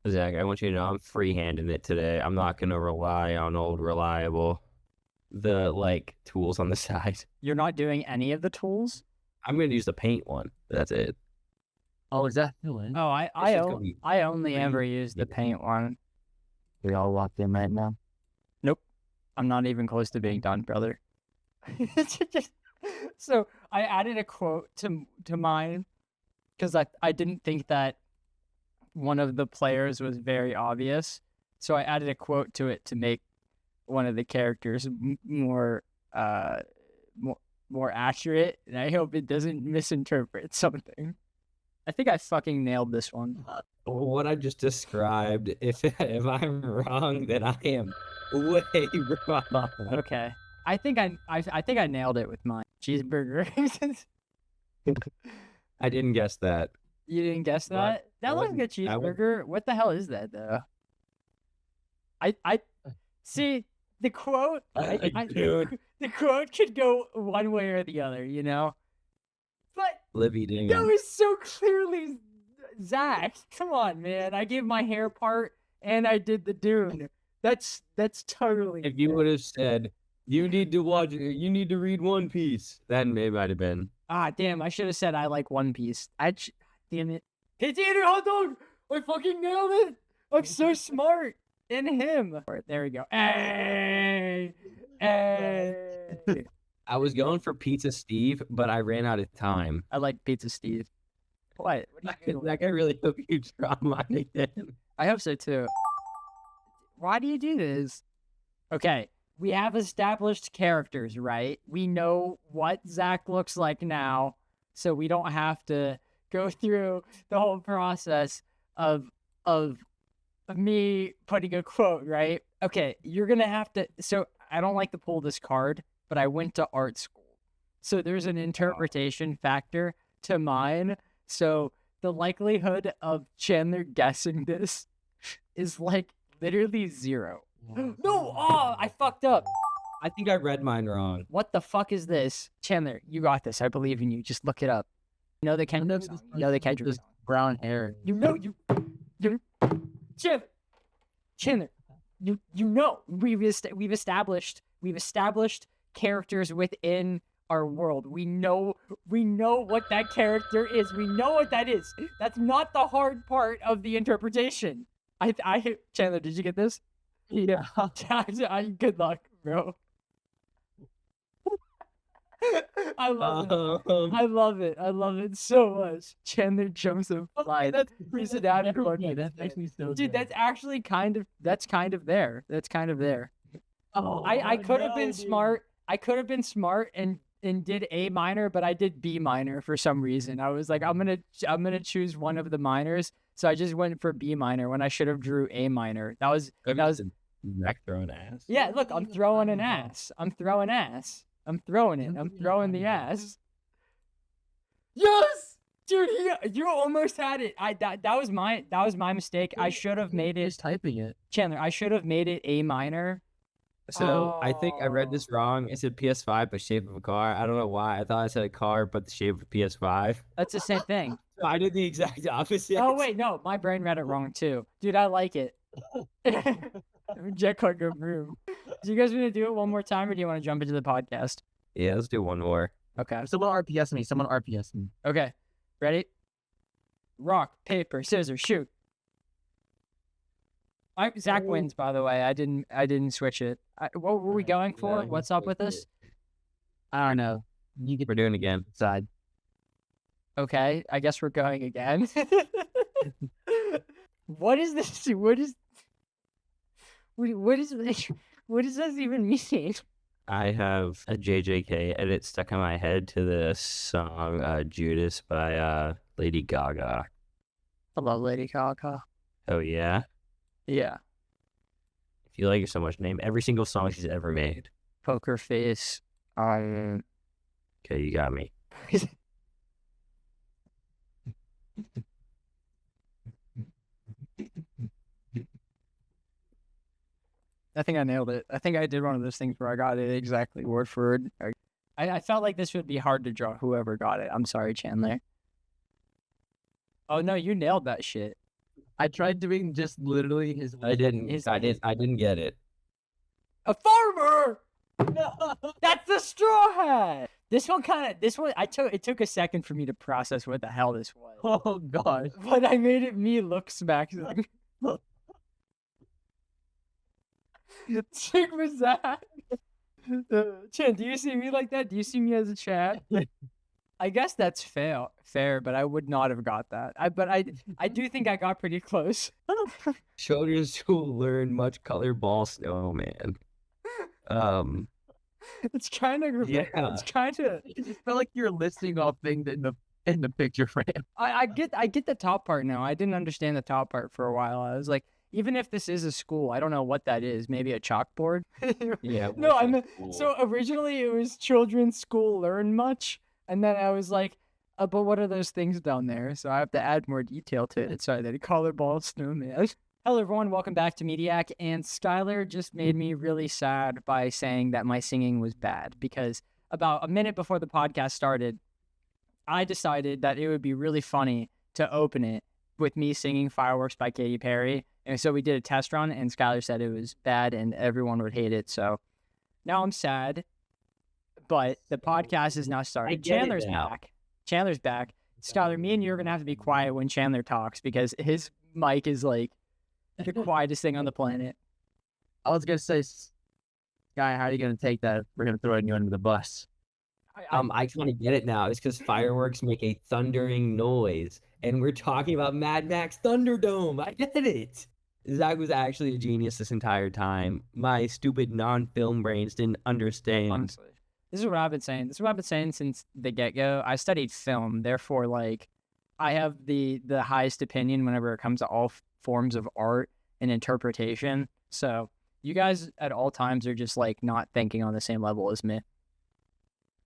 Zach, I want you to know I'm free-handing it today. I'm not going to rely on old reliable, the tools on the side. You're not doing any of the tools? I'm going to use the paint one. That's it. Oh, is that filling? Oh, I only ever use the Yeah. paint one. We all locked in right now. Nope. I'm not even close to being done, brother. So I added a quote to mine because I didn't think that one of the players was very obvious. So I added a quote to it to make one of the characters more accurate, and I hope it doesn't misinterpret something. I think I fucking nailed this one. What I just described, if I'm wrong, then I am way wrong. Okay. I think I nailed it with mine. Cheeseburger. I didn't guess that. You didn't guess that? That looks like a cheeseburger. What the hell is that though? I see the quote. Dude. The quote could go one way or the other, you know. But Livy didn't. that was so clearly Zach. Come on, man. I gave my hair part and I did the Dune. That's totally. If you would have said you need to read One Piece, then it might have been. Ah, damn! I should have said I like One Piece. Damn it! Pizza eater hot dog! I fucking nailed it! I'm so smart. In him. There we go. Hey! I was going for Pizza Steve, but I ran out of time. I like Pizza Steve. What? What are you doing? Like, I really hope you draw mine again. I hope so too. Why do you do this? Okay, we have established characters, right? We know what Zach looks like now, so we don't have to go through the whole process of me putting a quote, right? Okay, you're gonna have to. So I don't like to pull this card, but I went to art school, so there's an interpretation factor to mine. So the likelihood of Chandler guessing this is like literally 0. No! Oh, I fucked up. I think I read mine wrong. What the fuck is this? Chandler, you got this. I believe in you. Just look it up. You know the Kendrick song. You know the Kendrick song. Brown hair. You know Chandler. You know we've established characters within our world. We know what that character is. We know what that is. That's not the hard part of the interpretation. I Chandler, did you get this? Yeah. Good luck, bro. I love it. I love it. I love it so much. Chandler jumps and flies. That's That makes me so dude. good. That's kind of there. That's kind of there. Oh, I could have been smart. I could have been smart and did A minor, but I did B minor for some reason. I was like, I'm gonna choose one of the minors, so I just went for B minor when I should have drew A minor. That was Zach throwing ass. yeah. Look, I'm throwing an ass. I'm throwing ass. I'm throwing it. I'm throwing the ass. Yes, dude, you almost had it. That was my mistake. I should have made it. Just typing it. Chandler, I should have made it A minor. So I think I read this wrong. It said PS5, but shape of a car. I don't know why. I thought I said a car, but the shape of a PS5. That's the same thing. So I did the exact opposite. Oh wait, no, my brain read it wrong too, dude. I like it. Jet car go vroom. Do you guys want to do it one more time, or do you want to jump into the podcast? Yeah, let's do one more. Okay. Someone RPS me. Someone RPS me. Okay. Ready? Rock, paper, scissors, shoot. Zach wins, by the way. I didn't switch it. What were we going for? Yeah, What's up with this? I don't know. You get We're doing it again. side. Okay, I guess we're going again. What is this? What does this even mean? I have a JJK edit stuck in my head to the song Judas by Lady Gaga. I love Lady Gaga. Oh, yeah? Yeah. If you like her so much, name every single song she's ever made. Poker face. Okay, you got me. I think I nailed it. I think I did one of those things where I got it exactly word for word. I felt like this would be hard to draw whoever got it. I'm sorry, Chandler. Oh no, you nailed that shit. I tried doing just literally his. I didn't get it. A farmer. That's the straw hat. This one it took a second for me to process what the hell this was. Oh gosh. But I made it me look smacking. Sigma Zach. Chin, do you see me like that? Do you see me as a chat? I guess that's fair, but I would not have got that. I do think I got pretty close. Children's school learn much color ball snowman. It's kind of Yeah. It's kind of. It just felt like you're listing off things in the picture frame. I get the top part now. I didn't understand the top part for a while. I was like, even if this is a school, I don't know what that is. Maybe a chalkboard. Yeah. No, I mean, cool. so originally it was children's school learn much, and then I was like, but what are those things down there? So I have to add more detail to it. Sorry, that color ball snowman. Hello everyone, welcome back to Mediak, and Skylar just made me really sad by saying that my singing was bad, because about a minute before the podcast started, I decided that it would be really funny to open it with me singing Fireworks by Katy Perry. And so we did a test run, and Skylar said it was bad and everyone would hate it. So now I'm sad, but the podcast is now started. Chandler's back. Chandler's back. Skylar, me and you are going to have to be quiet when Chandler talks, because his mic is like the quietest thing on the planet. I was gonna say, Guy, how are you gonna take that? We're gonna throw you under the bus. I kind of get it now. It's because fireworks make a thundering noise, and we're talking about Mad Max Thunderdome. I get it. Zach was actually a genius this entire time. My stupid non-film brains didn't understand. Honestly, this is what I've been saying. This is what I've been saying since the get-go. I studied film, therefore, like, I have the highest opinion whenever it comes to all forms of art and interpretation. So you guys at all times are just like not thinking on the same level as me.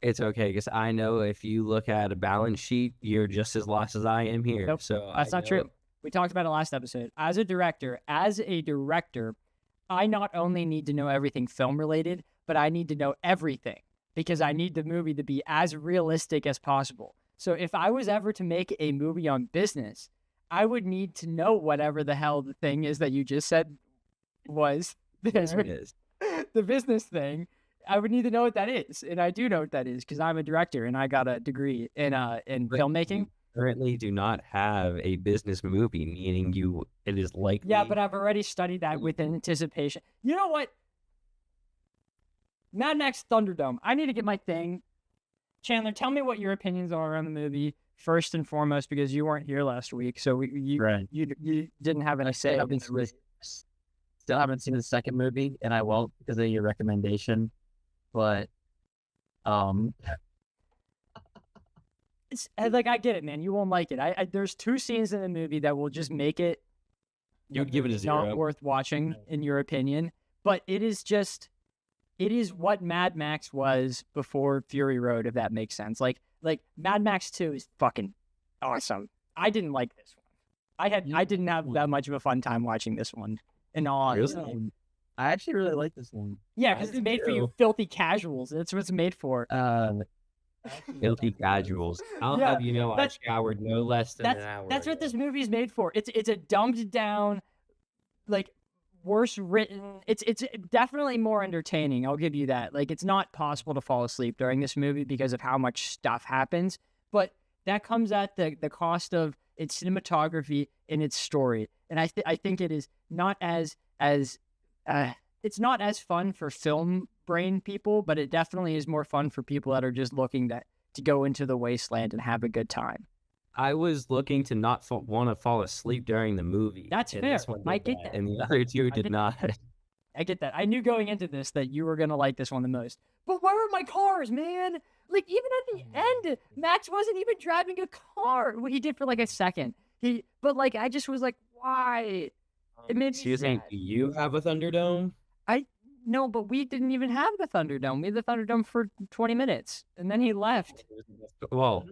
It's okay, because I know if you look at a balance sheet, you're just as lost as I am here. Nope, so that's not true. We talked about it last episode. As a director, I not only need to know everything film related, but I need to know everything, because I need the movie to be as realistic as possible. So if I was ever to make a movie on business, I would need to know whatever the hell the thing is that you just said was the business thing. I would need to know what that is, and I do know what that is because I'm a director and I got a degree in filmmaking. Currently do not have a business movie, meaning it is likely. Yeah, but I've already studied that with anticipation. You know what? Mad Max Thunderdome. I need to get my thing. Chandler, tell me what your opinions are on the movie first and foremost, because you weren't here last week, so you didn't have any say. Still haven't seen the second movie, and I won't because of your recommendation. But it's like, I get it, man. You won't like it. There's two scenes in the movie that will just make it. You'd give it a 0. Not worth watching, in your opinion. But it is what Mad Max was before Fury Road, if that makes sense. Like Mad Max 2 is fucking awesome. I didn't like this one. I didn't have that much of a fun time watching this one. In all honesty. Really? I actually really like this one. Yeah, because it's made for you filthy casuals. That's what it's made for. Filthy casuals. I'll have you know, I showered no less than an hour. That's what this movie's made for. It's a dumbed down, like, worse written. It's definitely more entertaining. I'll give you that. Like, it's not possible to fall asleep during this movie because of how much stuff happens, but that comes at the cost of its cinematography and its story. And I think it is not as it's not as fun for film brain people, but it definitely is more fun for people that are just looking to go into the wasteland and have a good time. I was looking to not want to fall asleep during the movie. That's fair. I get that. And the other two did not. I get that. I knew going into this that you were going to like this one the most. But where are my cars, man? Like, even at the end, Max wasn't even driving a car. Well, he did for like a second. But like, I just was like, why? It made me sad. Do you have a Thunderdome? No, but we didn't even have the Thunderdome. We had the Thunderdome for 20 minutes, and then he left. Well,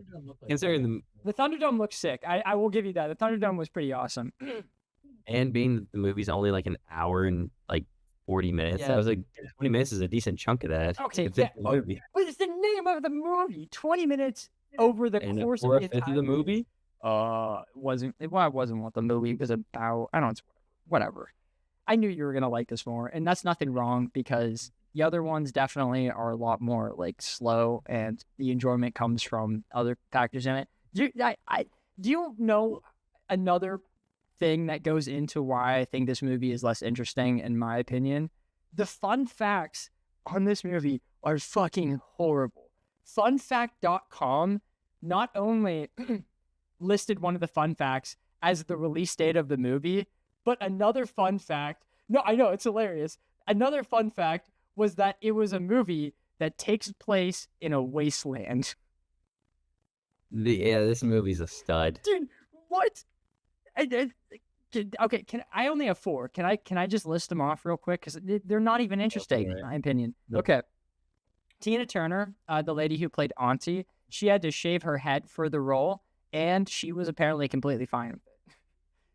considering the Thunderdome looks sick. I will give you that. The Thunderdome was pretty awesome. And being the movie's only like an hour and like 40 minutes, Yeah. I was like, 20 minutes is a decent chunk of that. Okay, It's a movie. but it's the name of the movie. 20 minutes over the And course for of a the fifth of the movie? wasn't what the movie was about. I don't, whatever. I knew you were gonna like this more, and that's nothing wrong because the other ones definitely are a lot more like slow, and the enjoyment comes from other factors in it. Do you know another thing that goes into why I think this movie is less interesting, in my opinion? The fun facts on this movie are fucking horrible. Funfact.com not only listed one of the fun facts as the release date of the movie, but another fun fact, no, I know, it's hilarious. Another fun fact was that it was a movie that takes place in a wasteland. Yeah, this movie's a stud. Dude, what? Okay, I only have 4. Can I just list them off real quick? Because they're not even interesting, in my opinion. Nope. Okay. Tina Turner, the lady who played Auntie, she had to shave her head for the role, and she was apparently completely fine with it.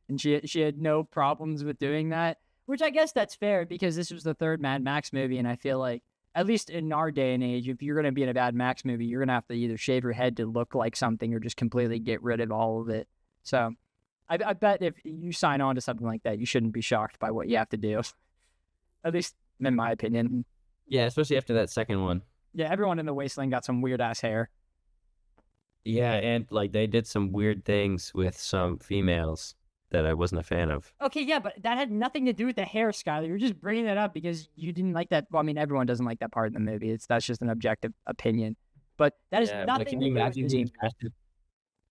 And she had no problems with doing that, which I guess that's fair because this was the 3rd Mad Max movie, and I feel like, at least in our day and age, if you're going to be in a Mad Max movie, you're going to have to either shave your head to look like something or just completely get rid of all of it. So I bet if you sign on to something like that, you shouldn't be shocked by what you have to do, at least in my opinion. Yeah, especially after that second one. Yeah, everyone in the wasteland got some weird-ass hair. Yeah, and like they did some weird things with some females that I wasn't a fan of. Okay, yeah, but that had nothing to do with the hair, Skylar. You're just bringing it up because you didn't like that. Well, I mean, everyone doesn't like that part in the movie. That's just an objective opinion. But that is Yeah, nothing but can to you do with imagine this being movie. casted?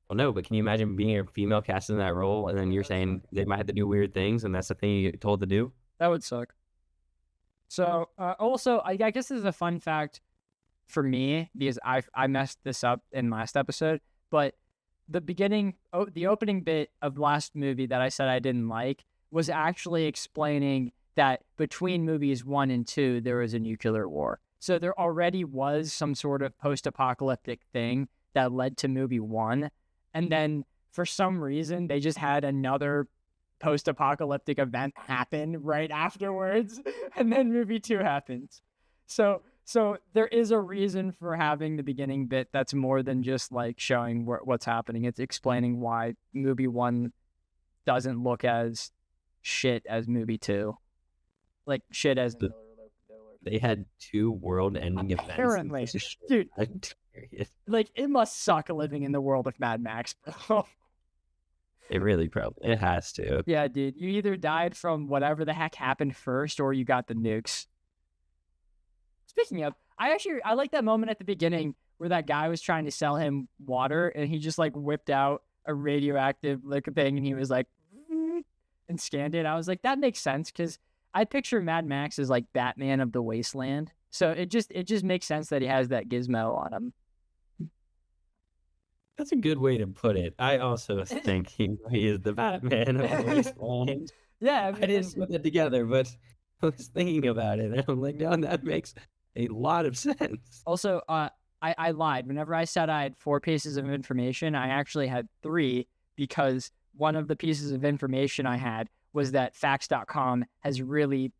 Well, no, but can you imagine being a female cast in that role, and then you're saying they might have to do weird things, and that's the thing you get told to do? That would suck. So, also, I guess this is a fun fact for me because I messed this up in last episode, but the opening bit of last movie that I said I didn't like was actually explaining that between movies 1 and 2, there was a nuclear war. So there already was some sort of post-apocalyptic thing that led to movie 1. And then for some reason, they just had another post-apocalyptic event happen right afterwards. And then movie 2 happens. So there is a reason for having the beginning bit that's more than just like showing what's happening. It's explaining why movie 1 doesn't look as shit as movie 2. Like shit as They had 2 world-ending events. Apparently. It's just- Dude, I'm serious. like it must suck living in the world of Mad Max, bro. It really probably it has to. Yeah, dude. You either died from whatever the heck happened first or you got the nukes. Speaking of, I like that moment at the beginning where that guy was trying to sell him water and he just like whipped out a radioactive liquor thing and he was like and scanned it. I was like, that makes sense because I picture Mad Max as like Batman of the Wasteland. So it just makes sense that he has that gizmo on him. That's a good way to put it. I also think he is the Batman of the Wasteland. Yeah, I didn't put that together, but I was thinking about it, and I'm like, no, that makes a lot of sense. Also, I lied. Whenever I said I had 4 pieces of information, I actually had 3 because one of the pieces of information I had was that Facts.com has really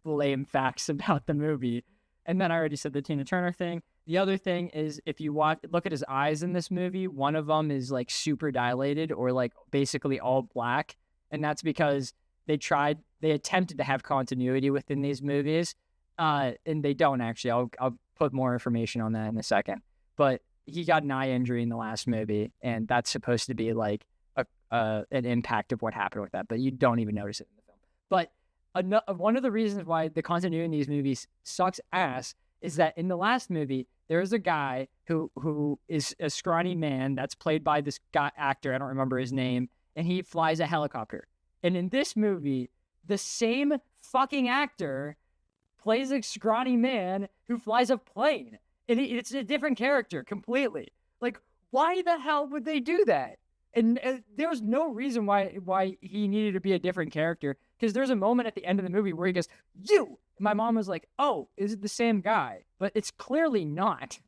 lame facts about the movie. And then I already said the Tina Turner thing. The other thing is if you look at his eyes in this movie, one of them is like super dilated or like basically all black. And that's because they attempted to have continuity within these movies. And they don't actually. I'll put more information on that in a second. But he got an eye injury in the last movie, and that's supposed to be like an impact of what happened with that. But you don't even notice it in the film. But one of the reasons why the continuity in these movies sucks ass is that in the last movie there is a guy who is a scrawny man that's played by this guy actor. I don't remember his name, and he flies a helicopter. And in this movie, the same fucking actor plays a scrawny man who flies a plane. And it's a different character completely. Like, why the hell would they do that? And there's no reason why he needed to be a different character. Because there's a moment at the end of the movie where he goes, "You!" And my mom was like, "Oh, is it the same guy?" But it's clearly not.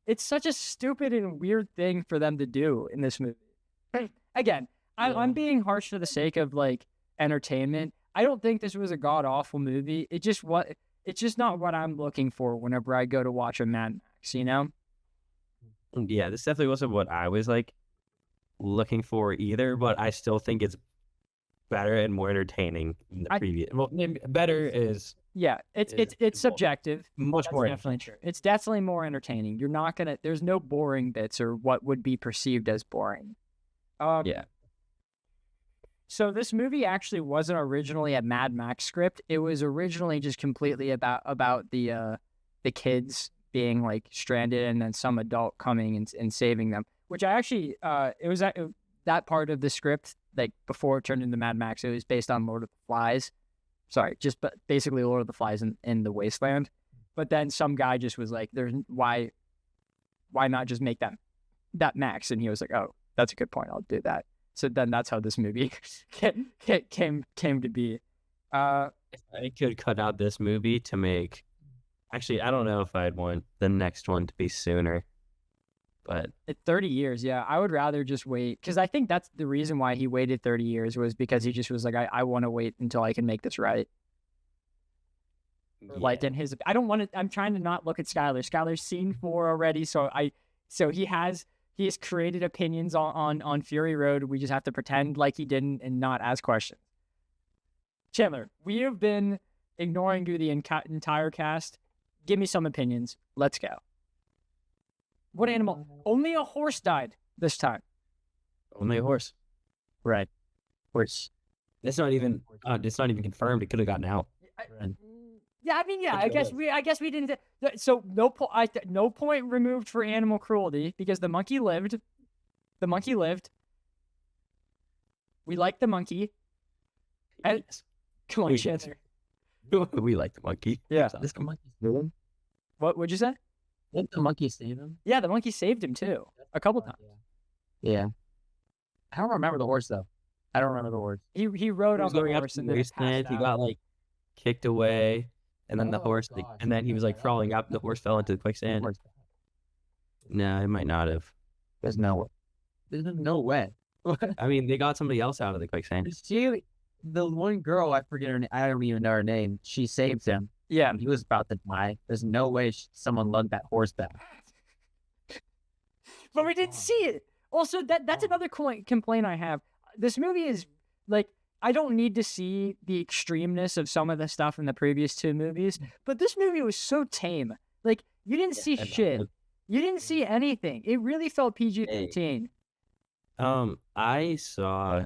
It's such a stupid and weird thing for them to do in this movie. Again, I'm being harsh for the sake of like entertainment. I don't think this was a god awful movie. It's just not what I'm looking for whenever I go to watch a Mad Max, you know? Yeah, this definitely wasn't what I was like looking for either, but I still think it's better and more entertaining than the previous. Well, maybe better is Yeah, it's well, subjective. much That's more definitely true. It's definitely more entertaining. You're not gonna. There's no boring bits or what would be perceived as boring. Yeah. So this movie actually wasn't originally a Mad Max script. It was originally just completely about the kids being like stranded and then some adult coming and saving them. Which I actually it was that part of the script, like before it turned into Mad Max. It was based on Lord of the Flies. Sorry, but basically Lord of the Flies in the Wasteland. But then some guy just was like, "There's why not just make that Max?" And he was like, "Oh, that's a good point. I'll do that." So then that's how this movie came to be. I could cut out this movie to make. Actually, I don't know if I'd want the next one to be sooner, but 30 years, yeah. I would rather just wait, because I think that's the reason why he waited 30 years was because he just was like, I want to wait until I can make this right. yeah. Like in his, I don't want to. I'm trying to not look at Skylar. Skylar's seen 4 already, so he has created opinions on Fury Road. We just have to pretend like he didn't and not ask questions. Chandler, we have been ignoring you the entire cast. Give me some opinions. Let's go. What animal? Only a horse died this time. Only a horse. Right. Horse. It's not even confirmed. It could have gotten out. Yeah, I mean, yeah. I guess we didn't. So no point removed for animal cruelty because the monkey lived. The monkey lived. We like the monkey. And, come on, Chandler. We like the monkey. Yeah. This monkey saved him? What'd you say? Didn't the monkey save him? Yeah, the monkey saved him too, a couple times. Yeah. I don't remember the horse though. I don't remember the horse. He rode He on was the going up horse to and the then wasteland. He got like kicked away, and then the horse, and then he was like crawling up. The horse fell into the quicksand. No, it might not have. There's no way. I mean, they got somebody else out of the quicksand. She, the one girl, I forget her name. I don't even know her name. She saved him. Yeah, He was about to die. There's no way someone lugged that horse back. but we didn't see it. Also, that's another complaint I have. This movie is like, I don't need to see the extremeness of some of the stuff in the previous 2 movies, but this movie was so tame. Like, you didn't see shit. You didn't see anything. It really felt PG-13. I saw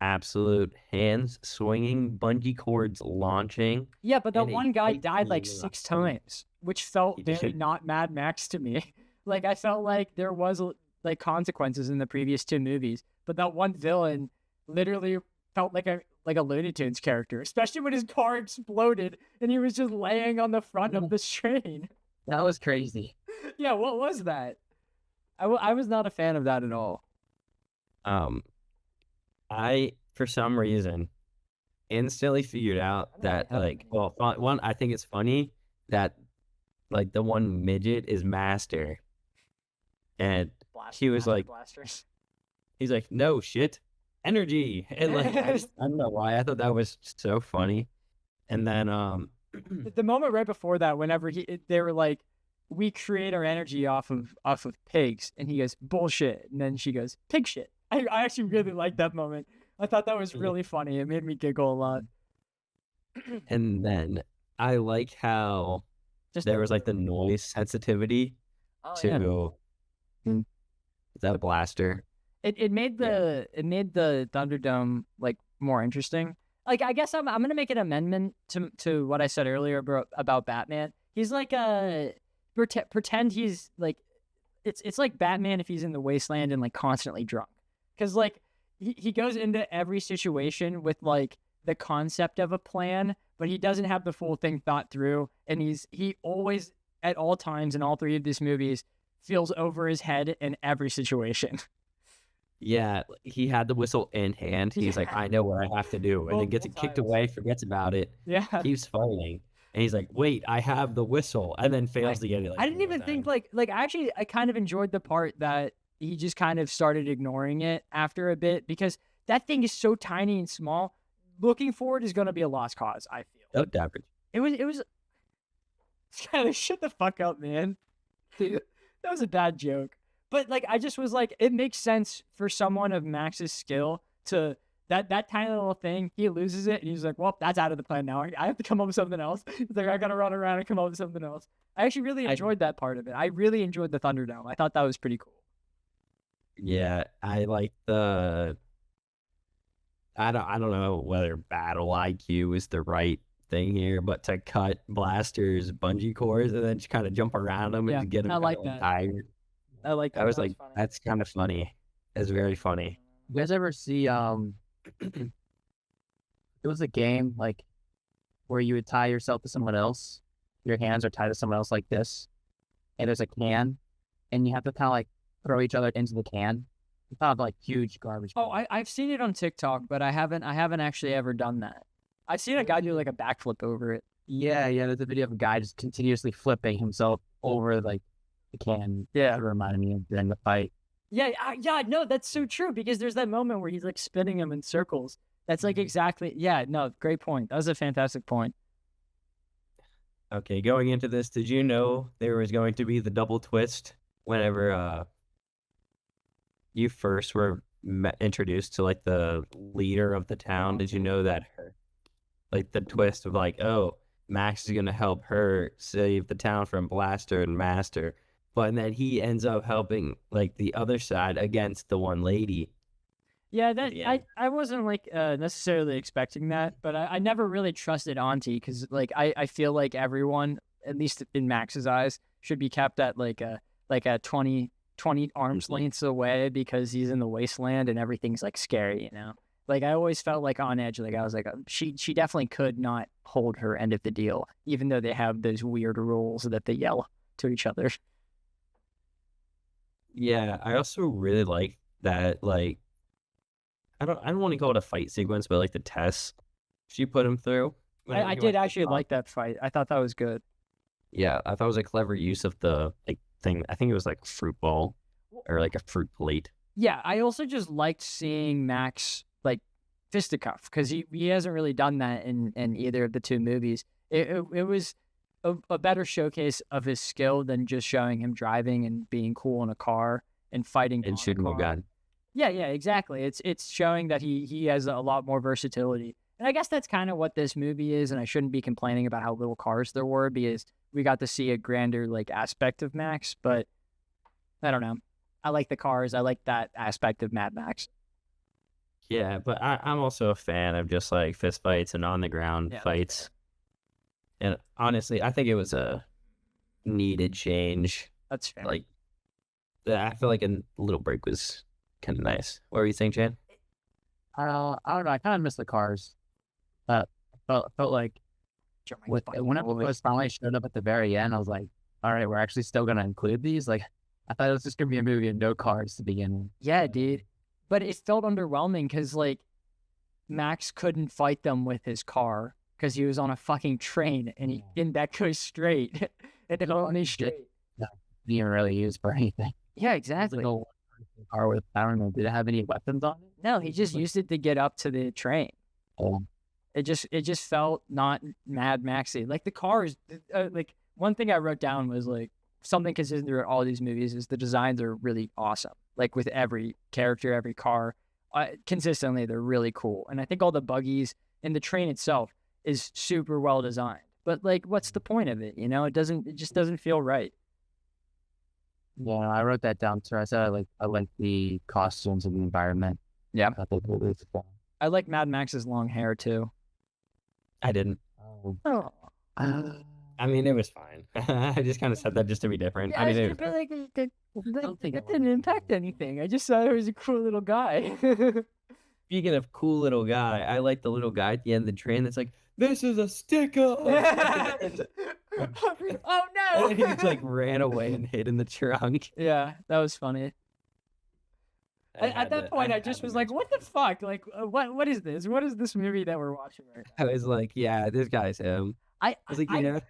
absolute hands swinging, bungee cords launching. Yeah, but that And a one guy tight died like scene 6 times, which felt He very did. not Mad Max to me. Like, I felt like there was like consequences in the previous 2 movies, but that one villain literally felt like a Looney Tunes character, especially when his car exploded and he was just laying on the front of this train. That was crazy. Yeah, what was that? I was not a fan of that at all. I for some reason instantly figured out that one, I think it's funny that like the one midget is Master, and he was like, blasters. he's like, no shit, energy, and like I don't know why I thought that was so funny, and then The moment right before that, whenever they were like, we create our energy off of pigs, and he goes, bullshit, and then she goes, pig shit. I actually really liked that moment. I thought that was really funny. It made me giggle a lot. and then I like how there was like the noise sensitivity to that blaster. It made the Thunderdome like more interesting. Like, I guess I'm gonna make an amendment to what I said earlier about Batman. He's like pretend he's like it's like Batman if he's in the wasteland and like constantly drunk, because like he goes into every situation with like the concept of a plan, but he doesn't have the full thing thought through, and he always at all times in all 3 of these movies feels over his head in every situation. Yeah, he had the whistle in hand. He's like, I know what I have to do, and then gets it Multiple kicked times. away, forgets about it, Yeah. keeps fighting, and he's like, wait, I have the whistle, and then fails to get it. Like, I didn't even think like actually I kind of enjoyed the part that he just kind of started ignoring it after a bit, because that thing is so tiny and small. Looking forward is going to be a lost cause, I feel. Oh, average. It was Skyler, shut the fuck up, man. Dude, that was a bad joke. But like, I just was like, it makes sense for someone of Max's skill to that tiny little thing. He loses it, and he's like, "Well, that's out of the plan now. I have to come up with something else." He's like, "I gotta run around and come up with something else." I actually really enjoyed that part of it. I really enjoyed the Thunderdome. I thought that was pretty cool. Yeah, I like the. I don't know whether battle IQ is the right thing here, but to cut Blaster's bungee cords and then just kind of jump around them Yeah, and get him I like kind of that. tired. I like that. I was That like, funny. that's kind of funny. It's very funny. You guys ever see it was a game like where you would tie yourself to someone else. Your hands are tied to someone else like this, and there's a can, and you have to kind of like throw each other into the can. It's kind of like huge garbage. Oh, I've seen it on TikTok, but I haven't actually ever done that. I've seen a guy do like a backflip over it. Yeah, there's a video of a guy just continuously flipping himself over like the can. Yeah. It reminded me of during the fight. Yeah, no, that's so true, because there's that moment where he's like spinning him in circles. That's like exactly, yeah, no, great point. That was a fantastic point. Okay, going into this, did you know there was going to be the double twist whenever you first were introduced to like the leader of the town? Did you know that like the twist of like, oh, Max is gonna help her save the town from Blaster and Master, but then he ends up helping like the other side against the one lady. Yeah, that Yeah. I wasn't like necessarily expecting that, but I never really trusted Auntie, because like I feel like everyone, at least in Max's eyes, should be kept at like a 20 arms lengths away, because he's in the wasteland and everything's like scary, you know? Like, I always felt like on edge. Like, I was like, she definitely could not hold her end of the deal, even though they have those weird rules that they yell to each other. Yeah, I also really like that, like, I don't want to call it a fight sequence, but like the test she put him through. I did actually like that fight. I thought that was good. Yeah, I thought it was a clever use of the like thing. I think it was like fruit ball or like a fruit plate. Yeah, I also just liked seeing Max like fisticuff, because he hasn't really done that in either of the two movies. It was a better showcase of his skill than just showing him driving and being cool in a car and fighting And on shooting a car. gun. Yeah, exactly. It's showing that he has a lot more versatility. And I guess that's kind of what this movie is, and I shouldn't be complaining about how little cars there were, because we got to see a grander like aspect of Max, but I don't know. I like the cars. I like that aspect of Mad Max. Yeah, but I'm also a fan of just like fist fights and on the ground Yeah, that's fights. And honestly, I think it was a needed change. That's fair. Like, I feel like a little break was kind of nice. What were you saying, Chan? I don't know. I kind of miss the cars. Felt like when it was finally showed up at the very end, I was like, all right, we're actually still gonna include these. Like, I thought it was just gonna be a movie of no cars to begin with. Yeah, dude. But it felt underwhelming, because like Max couldn't fight them with his car because he was on a fucking train, and he didn't that go straight. And it only straight. Didn't even really use for anything. Yeah, It was exactly. like a car with, I don't know, did it have any weapons on it? No, he just used it to get up to the train. Oh, It just felt not Mad Maxy. Like the cars, like one thing I wrote down was like something consistent throughout all these movies is the designs are really awesome. Like with every character, every car, consistently they're really cool. And I think all the buggies and the train itself is super well designed. But like, what's the point of it? You know, it just doesn't feel right. yeah, I wrote that down too. I said I like the costumes and the environment. Yeah. I thought they were really fun. I like Mad Max's long hair too. I didn't. Oh. I mean, it was fine. I just kind of said that just to be different. I mean, it, but like, it don't think it didn't was. impact anything. I just thought he was a cool little guy. speaking of cool little guy, I like the little guy at the end of the train that's like, "This is a sticker." Oh no! And he just like ran away and hid in the trunk. Yeah, that was funny. At that point, I just was like, "What the fuck? Like, what is this? What is this movie that we're watching right now?" I was like, yeah, this guy's him. I was like, you know,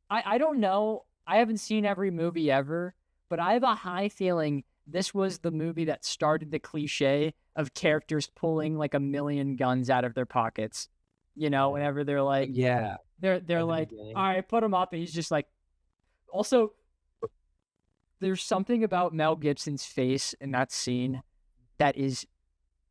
I don't know. I haven't seen every movie ever, but I have a high feeling this was the movie that started the cliche of characters pulling like a million guns out of their pockets. You know, whenever they're like, yeah. they're the like, beginning. all right, put him up, and he's just like, also, there's something about Mel Gibson's face in that scene that is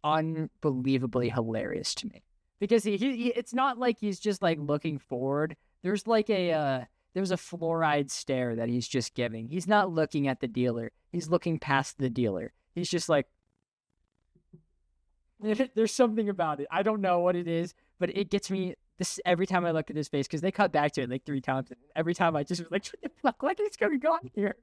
unbelievably hilarious to me, because he it's not like he's just like looking forward. There's like there's a fluoride stare that he's just giving. He's not looking at the dealer. He's looking past the dealer. He's just like, there's something about it. I don't know what it is, but it gets me this every time I look at his face, because they cut back to it like 3 times. And every time I just was like, what the fuck? What is going on here?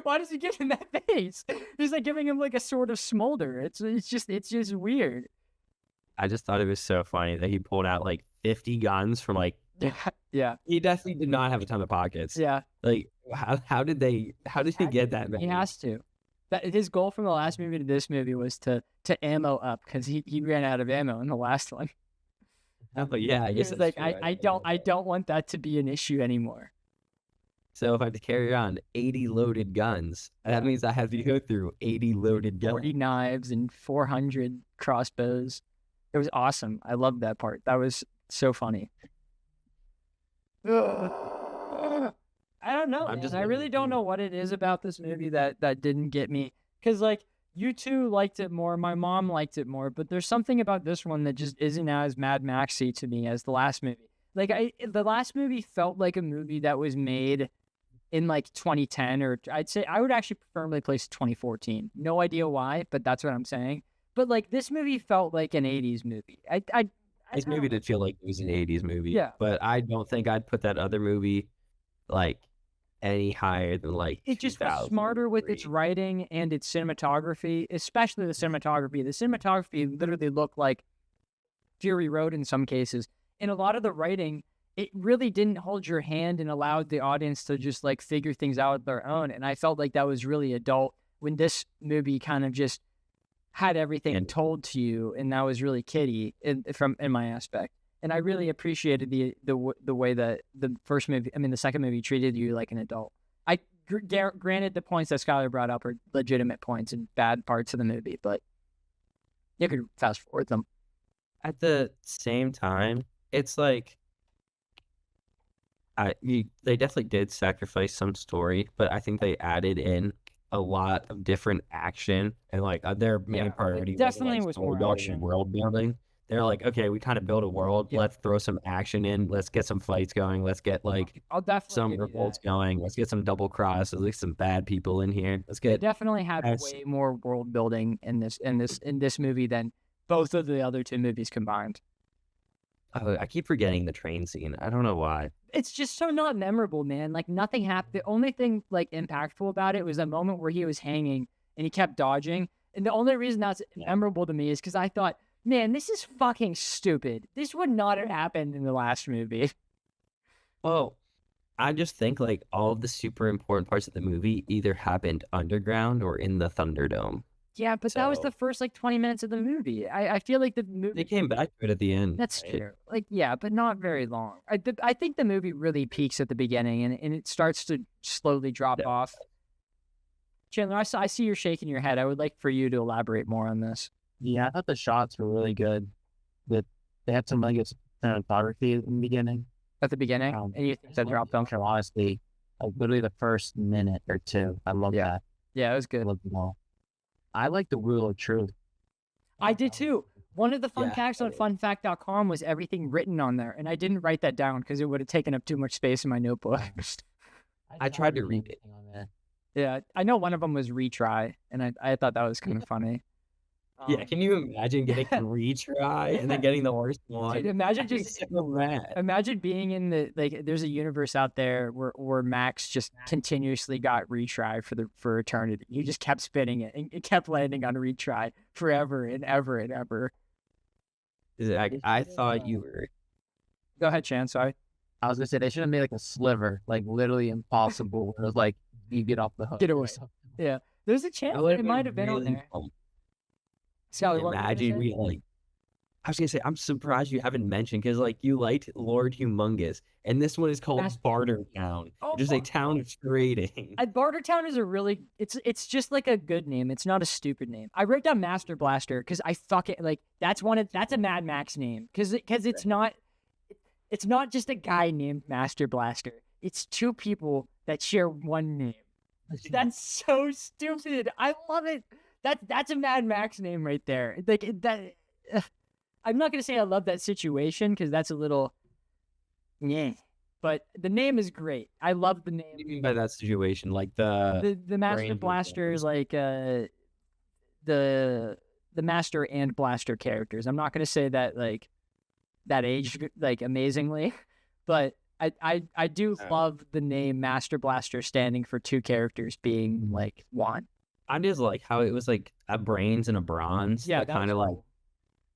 Why does he give him that face? He's like giving him like a sort of smolder. It's just weird. I just thought it was so funny that he pulled out like 50 guns from like. Yeah. He definitely did not have a ton of pockets. Yeah. Like how did he get that many? He has to. That his goal from the last movie to this movie was to ammo up, because he ran out of ammo in the last one. Oh, yeah, I guess He's that's like, true. I don't want that to be an issue anymore. So if I have to carry around 80 loaded guns, that means I have to go through 80 loaded guns. 40 knives and 400 crossbows. It was awesome. I loved that part. That was so funny. I don't know. I really don't know what it is about this movie that didn't get me. Because, like, you two liked it more. My mom liked it more. But there's something about this one that just isn't as Mad Maxy to me as the last movie. Like, the last movie felt like a movie that was made in, like, 2010. Or I'd say I would actually firmly place 2014. No idea why, but that's what I'm saying. But, like, this movie felt like an 80s movie. This movie did feel like it was an 80s movie. Yeah. But I don't think I'd put that other movie, like, any higher than, like, it just was smarter with its writing and its cinematography, especially the cinematography. The cinematography literally looked like Fury Road in some cases. And a lot of the writing, it really didn't hold your hand and allowed the audience to just, like, figure things out on their own. And I felt like that was really adult, when this movie kind of just had everything told to you, and that was really kiddie in my aspect. And I really appreciated the way that the second movie treated you like an adult. Granted, the points that Skylar brought up are legitimate points and bad parts of the movie, but you could fast forward them. At the same time, it's like, they definitely did sacrifice some story, but I think they added in a lot of different action, and like their main priority definitely was more action. world building. They're like, okay, we kind of build a world. Yeah. Let's throw some action in. Let's get some fights going. Let's get like some revolts going. Let's get some double cross. At least some bad people in here. Let's get. They definitely had way more world building in this movie than both of the other 2 movies combined. Oh, I keep forgetting the train scene. I don't know why. It's just so not memorable, man. Like, nothing happened. The only thing, like, impactful about it was that moment where he was hanging and he kept dodging. And the only reason that's memorable to me is because I thought, man, this is fucking stupid. This would not have happened in the last movie. Well, I just think, like, all of the super important parts of the movie either happened underground or in the Thunderdome. Yeah, but that was the first, like, 20 minutes of the movie. I feel like the movie... They came back to it at the end. That's true. Like, yeah, but not very long. I think the movie really peaks at the beginning, and it starts to slowly drop off. Chandler, I see you're shaking your head. I would like for you to elaborate more on this. Yeah, I thought the shots were really good. They had some really good cinematography in the beginning. At the beginning? And you think that dropped off? Honestly, like literally the first minute or 2. I love that. Yeah, it was good. I like the Wheel of Truth. I did too. One of the fun facts on funfact.com was everything written on there, and I didn't write that down because it would have taken up too much space in my notebook. I tried to read it. Yeah, I know one of them was retry, and I thought that was kind of funny. Yeah, can you imagine getting a retry and then getting the worst one? Dude, imagine just imagine being in the, like, there's a universe out there where Max just continuously got retry for eternity. He just kept spinning it, and it kept landing on retry forever and ever and ever. I thought you were. Go ahead, Chan. Sorry. I was gonna say they should have made like a sliver, like literally impossible. Where it was like you get off the hook. Get away. Yeah, there's a chance it might have been on there. Imagine we like. I was gonna say, I'm surprised you haven't mentioned, because like you liked Lord Humongous, and this one is called Bartertown, which is a town of trading. Bartertown is it's just like a good name. It's not a stupid name. I wrote down Master Blaster because I fucking like that's a Mad Max name because it's not just a guy named Master Blaster. It's 2 people that share one name. That's so stupid. I love it. That's a Mad Max name right there. That. I'm not gonna say I love that situation because that's a little, yeah. But the name is great. I love the What do you name. mean by that situation? Like the The Master brain Blaster is like the Master and Blaster characters. I'm not gonna say that like that aged like amazingly, but I do love the name Master Blaster standing for two characters being like one. I just like how it was like a brains and a bronze. Yeah, that that kind of was like cool.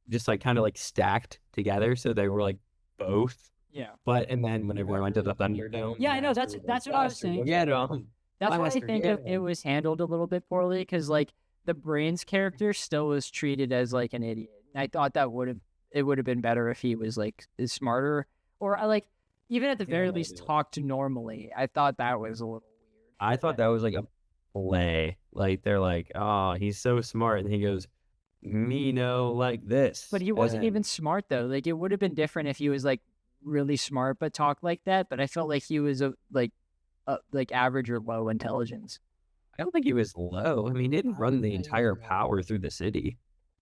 just like kind of like stacked together, so they were like both. Yeah. But and then whenever I went to the Thunderdome, Yeah, I know, Master that's was what I was Blaster, saying. Get 'em. That's why I Blaster, think get it 'em. was handled a little bit poorly because like the brains character still was treated as like an idiot. And I thought that would have been better if he was like smarter or like even at the very Yeah, least yeah. talked normally. I thought that was a little weird. I thought that was like a play. Like they're like, oh, he's so smart, and he goes, me no like this. But he wasn't And even smart though. Like it would have been different if he was like really smart but talked like that. But I felt like he was like average or low intelligence. I don't think he was low. I mean, he didn't run the entire power through the city.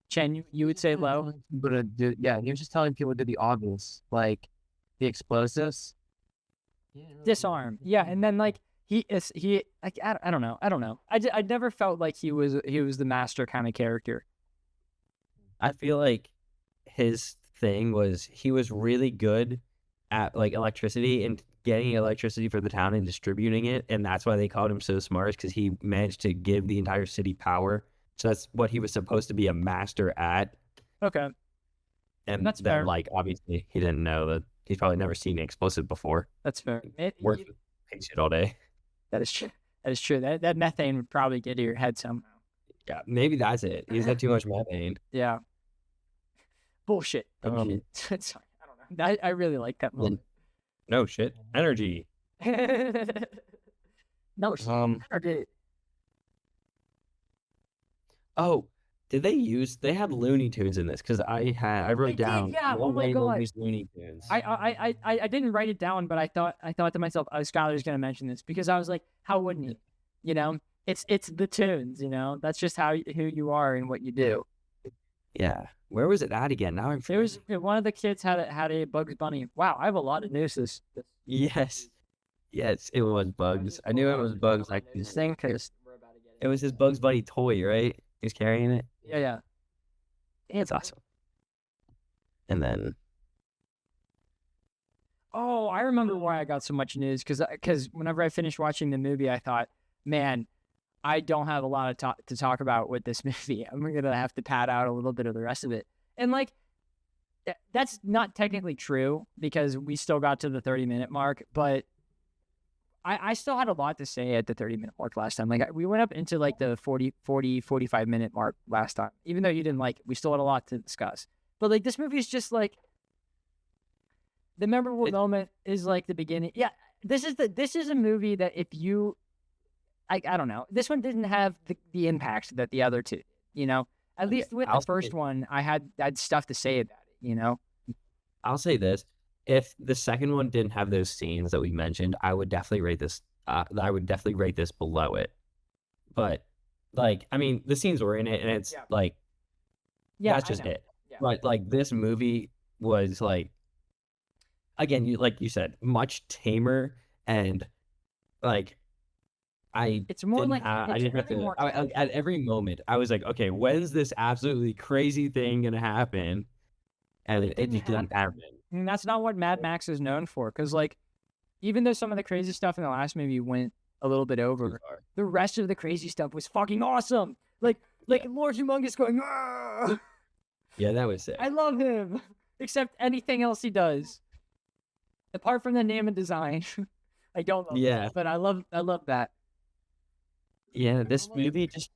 Chen, you would say low? But yeah, he was just telling people to do the obvious, like the explosives. Disarm. Yeah, and then like he like I don't know. I never felt like he was the master kind of character. I feel like his thing was he was really good at like electricity and getting electricity for the town and distributing it, and that's why they called him so smart, because he managed to give the entire city power. So that's what he was supposed to be a master at. Okay, And that's then fair. like obviously he didn't know that he's probably never seen an explosive before. That's fair. Worked with pig shit all day. That is true. That is true. That methane would probably get to your head somehow. Yeah, maybe that's it. He's had too much methane. Yeah. Bullshit. Um, Sorry, I don't know. I really like that moment. No shit. Energy. No, okay. Oh, did they had Looney Tunes in this? Because I wrote They did, down yeah. Oh one my way God. movies Looney Tunes. I didn't write it down, but I thought to myself, oh, Skylar's gonna mention this because I was like, how wouldn't he? You know, it's the tunes. You know, that's just who you are and what you do. Yeah. Where was it at again? Now I'm There was one of the kids had a Bugs Bunny. Wow, I have a lot of news this Yes. Yes, it was Bugs. I knew it was Bugs like this thing because it was his Bugs Bunny toy, right? He was carrying it. yeah. It's awesome. And then Oh, I remember why I got so much news because whenever I finished watching the movie, I thought, man, I don't have a lot to talk about with this movie. I'm gonna have to pad out a little bit of the rest of it, and like that's not technically true because we still got to the 30-minute mark, but I still had a lot to say at the 30-minute mark last time. Like we went up into like the 45-minute mark last time, even though you didn't like it, we still had a lot to discuss. But like this movie is just like the memorable moment is like the beginning. Yeah, this is a movie that if you I don't know. This one didn't have the impact that the other two, you know. At least with the first one, I had stuff to say about it, you know. I'll say this: if the second one didn't have those scenes that we mentioned, I would definitely rate this. I would definitely rate this below it. But like, I mean, the scenes were in it, and it's like, that's just it. Yeah. But like, this movie was like, again, you said, much tamer, and like, It's more didn't like have, I it's didn't have really to. more At every moment, I was like, okay, when's this absolutely crazy thing gonna happen? And it just didn't happen. And that's not what Mad Max is known for. Because, like, even though some of the crazy stuff in the last movie went a little bit over, the rest of the crazy stuff was fucking awesome. Like Lord Humongous going, "Argh!" Yeah, that was sick. I love him. Except anything else he does. Apart from the name and design. I don't love that, but I love that. Yeah, this movie just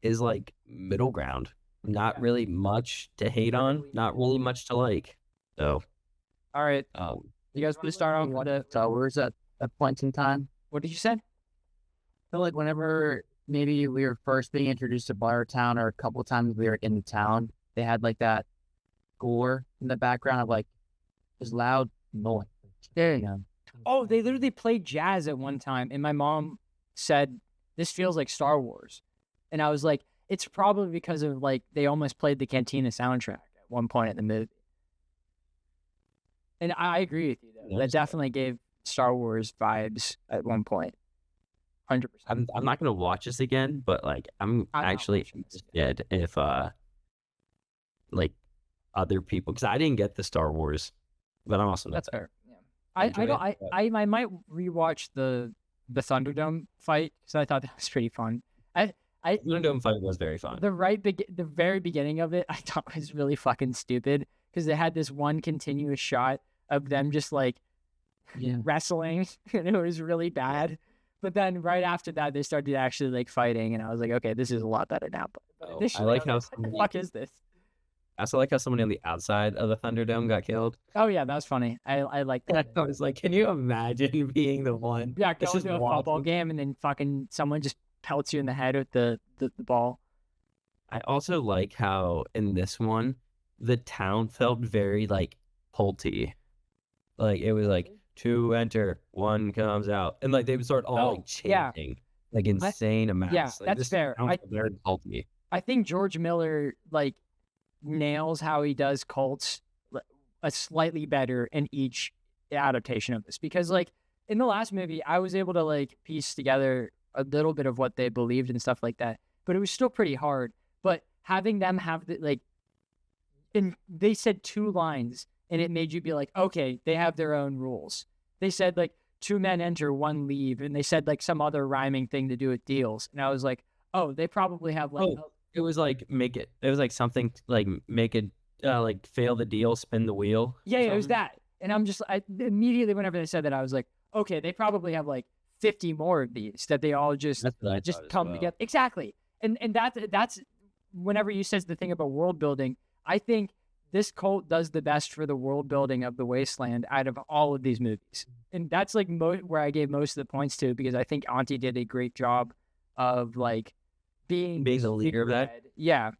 is like middle ground. Not really much to hate on, not really much to like. So, all right. You guys want to start off with where's at a point in time? What did you say? I feel like whenever maybe we were first being introduced to Town, or a couple of times we were in the town, they had like that score in the background of like this loud noise. Yeah. Oh, they literally played jazz at one time, and my mom said this feels like Star Wars. And I was like, it's probably because of like they almost played the Cantina soundtrack at one point in the movie. And I agree with you though. That definitely gave Star Wars vibes at one point. 100%. I'm not gonna watch this again, but like I'm I'm not actually watching this interested if like other people, because I didn't get the Star Wars, but I'm also not That's fair. Yeah. I enjoy don't it, I might rewatch the Thunderdome fight because I thought that was pretty fun. I Thunderdome fight was very fun. the very beginning of it I thought was really fucking stupid because they had this one continuous shot of them just like wrestling and it was really bad. But then right after that they started actually like fighting and I was like, okay, this is a lot better now. But initially, I like how what the fuck is this? I also like how somebody on the outside of the Thunderdome got killed. Oh yeah, that was funny. I like And that. I was like, can you imagine being the one? Yeah, that's going just to a football watching? game and then fucking someone just pelts you in the head with the ball. I also like how in this one, the town felt very like culty. Like it was like 2 enter, 1 comes out, and like they would start all like yeah. chanting like insane amounts. yeah, Like, that's this fair. town felt very culty. I think George Miller like nails how he does cults a slightly better in each adaptation of this because like in the last movie I was able to like piece together a little bit of what they believed and stuff like that, but it was still pretty hard. But having them have the like, and they said 2 lines and it made you be like, okay, they have their own rules. They said like 2 men enter, 1 leave, and they said like some other rhyming thing to do with deals, and I was like, oh, they probably have like It was like it was like something like make it like fail the deal, spin the wheel. yeah, it was that. And I'm just immediately whenever they said that I was like, okay, they probably have like 50 more of these that they all just That's what I just thought as come well. together. Exactly. And that's whenever you says the thing about world building, I think this cult does the best for the world building of the Wasteland out of all of these movies. And that's like where I gave most of the points to because I think Auntie did a great job of like being the leader of that. Yeah,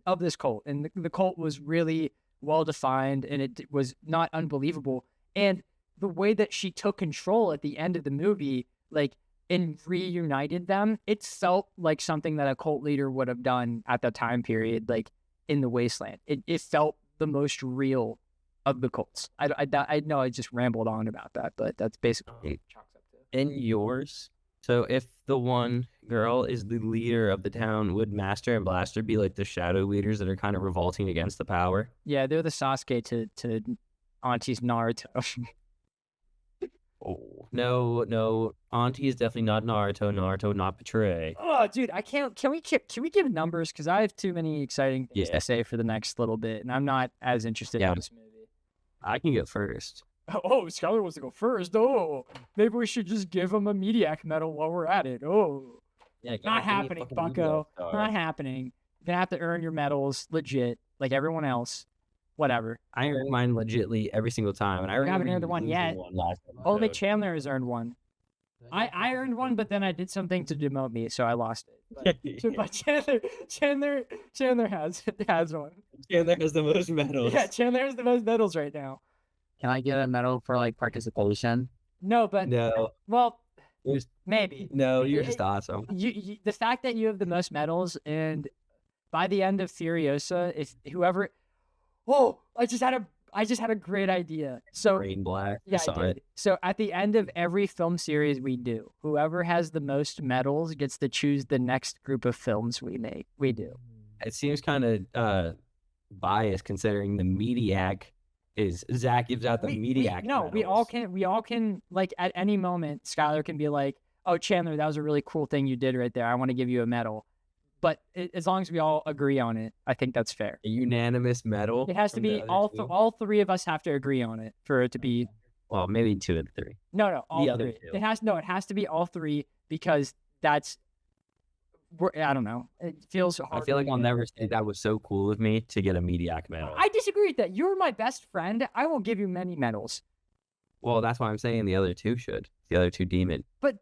of this cult. And the cult was really well defined and it was not unbelievable. And the way that she took control at the end of the movie, like, and reunited them, it felt like something that a cult leader would have done at the time period, like in the Wasteland. It felt the most real of the cults. I know I just rambled on about that, but that's basically what it chalks up to. In yours, so if the one girl is the leader of the town, would Master and Blaster be like the shadow leaders that are kind of revolting against the power? Yeah, they're the Sasuke to Auntie's Naruto. Oh no, Auntie is definitely not Naruto. Naruto not betray. Oh, dude, I can't. Can we give numbers? Because I have too many exciting things Yeah. to say for the next little bit, and I'm not as interested Yeah. in this movie. I can go first. Oh, Skylar wants to go first. Oh, maybe we should just give him a Mediak medal while we're at it. Oh, Yeah, not happening, Bucko. Not happening. You're gonna have to earn your medals, legit, like everyone else. Whatever. I earn mine legitly every single time, and I haven't remember earned one yet. last Only episode. Chandler has earned one. I earned one, but then I did something to demote me, so I lost it. But Chandler has one. Chandler has the most medals. Yeah, Chandler has the most medals right now. Can I get a medal for like participation? No, but No, well, You're- maybe. no, you're just awesome. You the fact that you have the most medals, and by the end of Furiosa, if whoever, I just had a great idea. So Rain black. yeah, I saw I did. it. So at the end of every film series we do, whoever has the most medals gets to choose the next group of films we do. It seems kind of biased considering the Mediak is Zach gives out the Mediak. No, we all medals. can like at any moment, Skylar can be like, "Oh, Chandler, that was a really cool thing you did right there. I want to give you a medal." But as long as we all agree on it, I think that's fair. A unanimous medal. It has to from the be other two? all 3 of us have to agree on it for it to be. Well, maybe 2 and 3. No, all The other 3. two. It has to be all 3 because that's. I don't know. It feels hard. I feel like I'll never say that was so cool of me to get a Mediak medal. I disagree with that. You're my best friend. I will give you many medals. Well, that's why I'm saying the other 2 should. The other 2 demon. But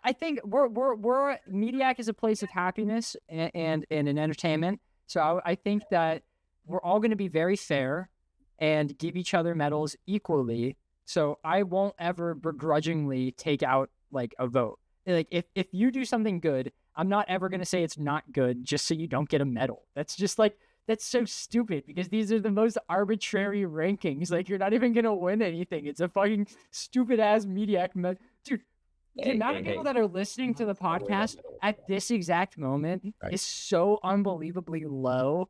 I think we're Mediac is a place of happiness and an entertainment. So I think that we're all going to be very fair and give each other medals equally. So I won't ever begrudgingly take out like a vote. Like if you do something good, I'm not ever gonna say it's not good just so you don't get a medal. That's just like that's so stupid because these are the most arbitrary rankings. Like you're not even gonna win anything. It's a fucking stupid ass Mediak dude. The amount of people that are listening to the podcast at this exact moment is so unbelievably low.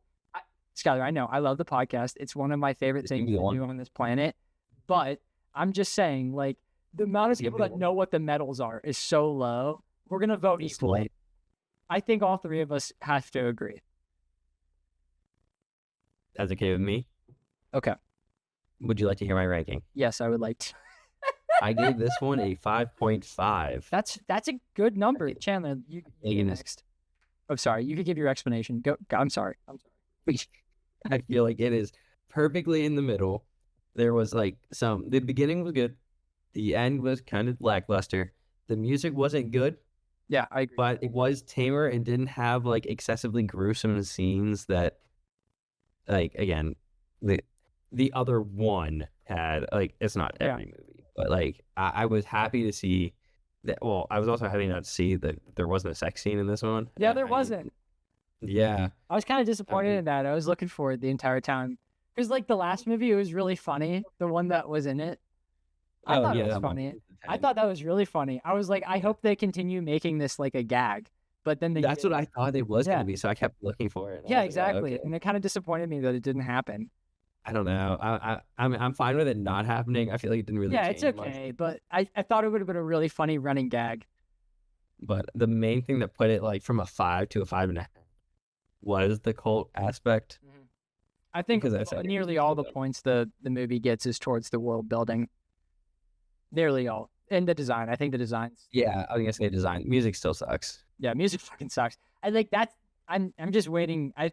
Skylar, I know I love the podcast. It's one of my favorite things to do on this planet. But I'm just saying, like, the amount of people that know what the medals are is so low. We're gonna vote equally. I think all three of us have to agree. That's okay with me. Okay. Would you like to hear my ranking? Yes, I would like to. I gave this one a 5.5. That's a good number, Chandler. You get next. Oh, sorry. You could give your explanation. Go. I'm sorry. I feel like it is perfectly in the middle. There was like the beginning was good. The end was kind of lackluster. The music wasn't good. Yeah, I agree. But it was tamer and didn't have like excessively gruesome scenes that, like, again, the other one had. Like, it's not every movie, but like I was happy to see that. Well, I was also happy not to see that there wasn't a sex scene in this one. Yeah, there wasn't. Yeah. I was kind of disappointed in that. I was looking for it the entire time. Because, like, the last movie, it was really funny. The one that was in it. I thought it was funny. I thought that was really funny. I was like, I hope they continue making this, like, a gag. But then That's what I thought it was going to be, so I kept looking for it. Yeah, exactly. Okay. And it kind of disappointed me that it didn't happen. I don't know. I'm fine with it not happening. I feel like it didn't really change it's okay. much. But I thought it would have been a really funny running gag. But the main thing that put it, like, from a 5 to a 5.5 was the cult aspect. Mm-hmm. I think nearly all the points the movie gets is towards the world building. Nearly all. And the design. I think the design's... Yeah, I was going to say design. Music still sucks. Yeah, music fucking sucks. I like that's... I'm just waiting. I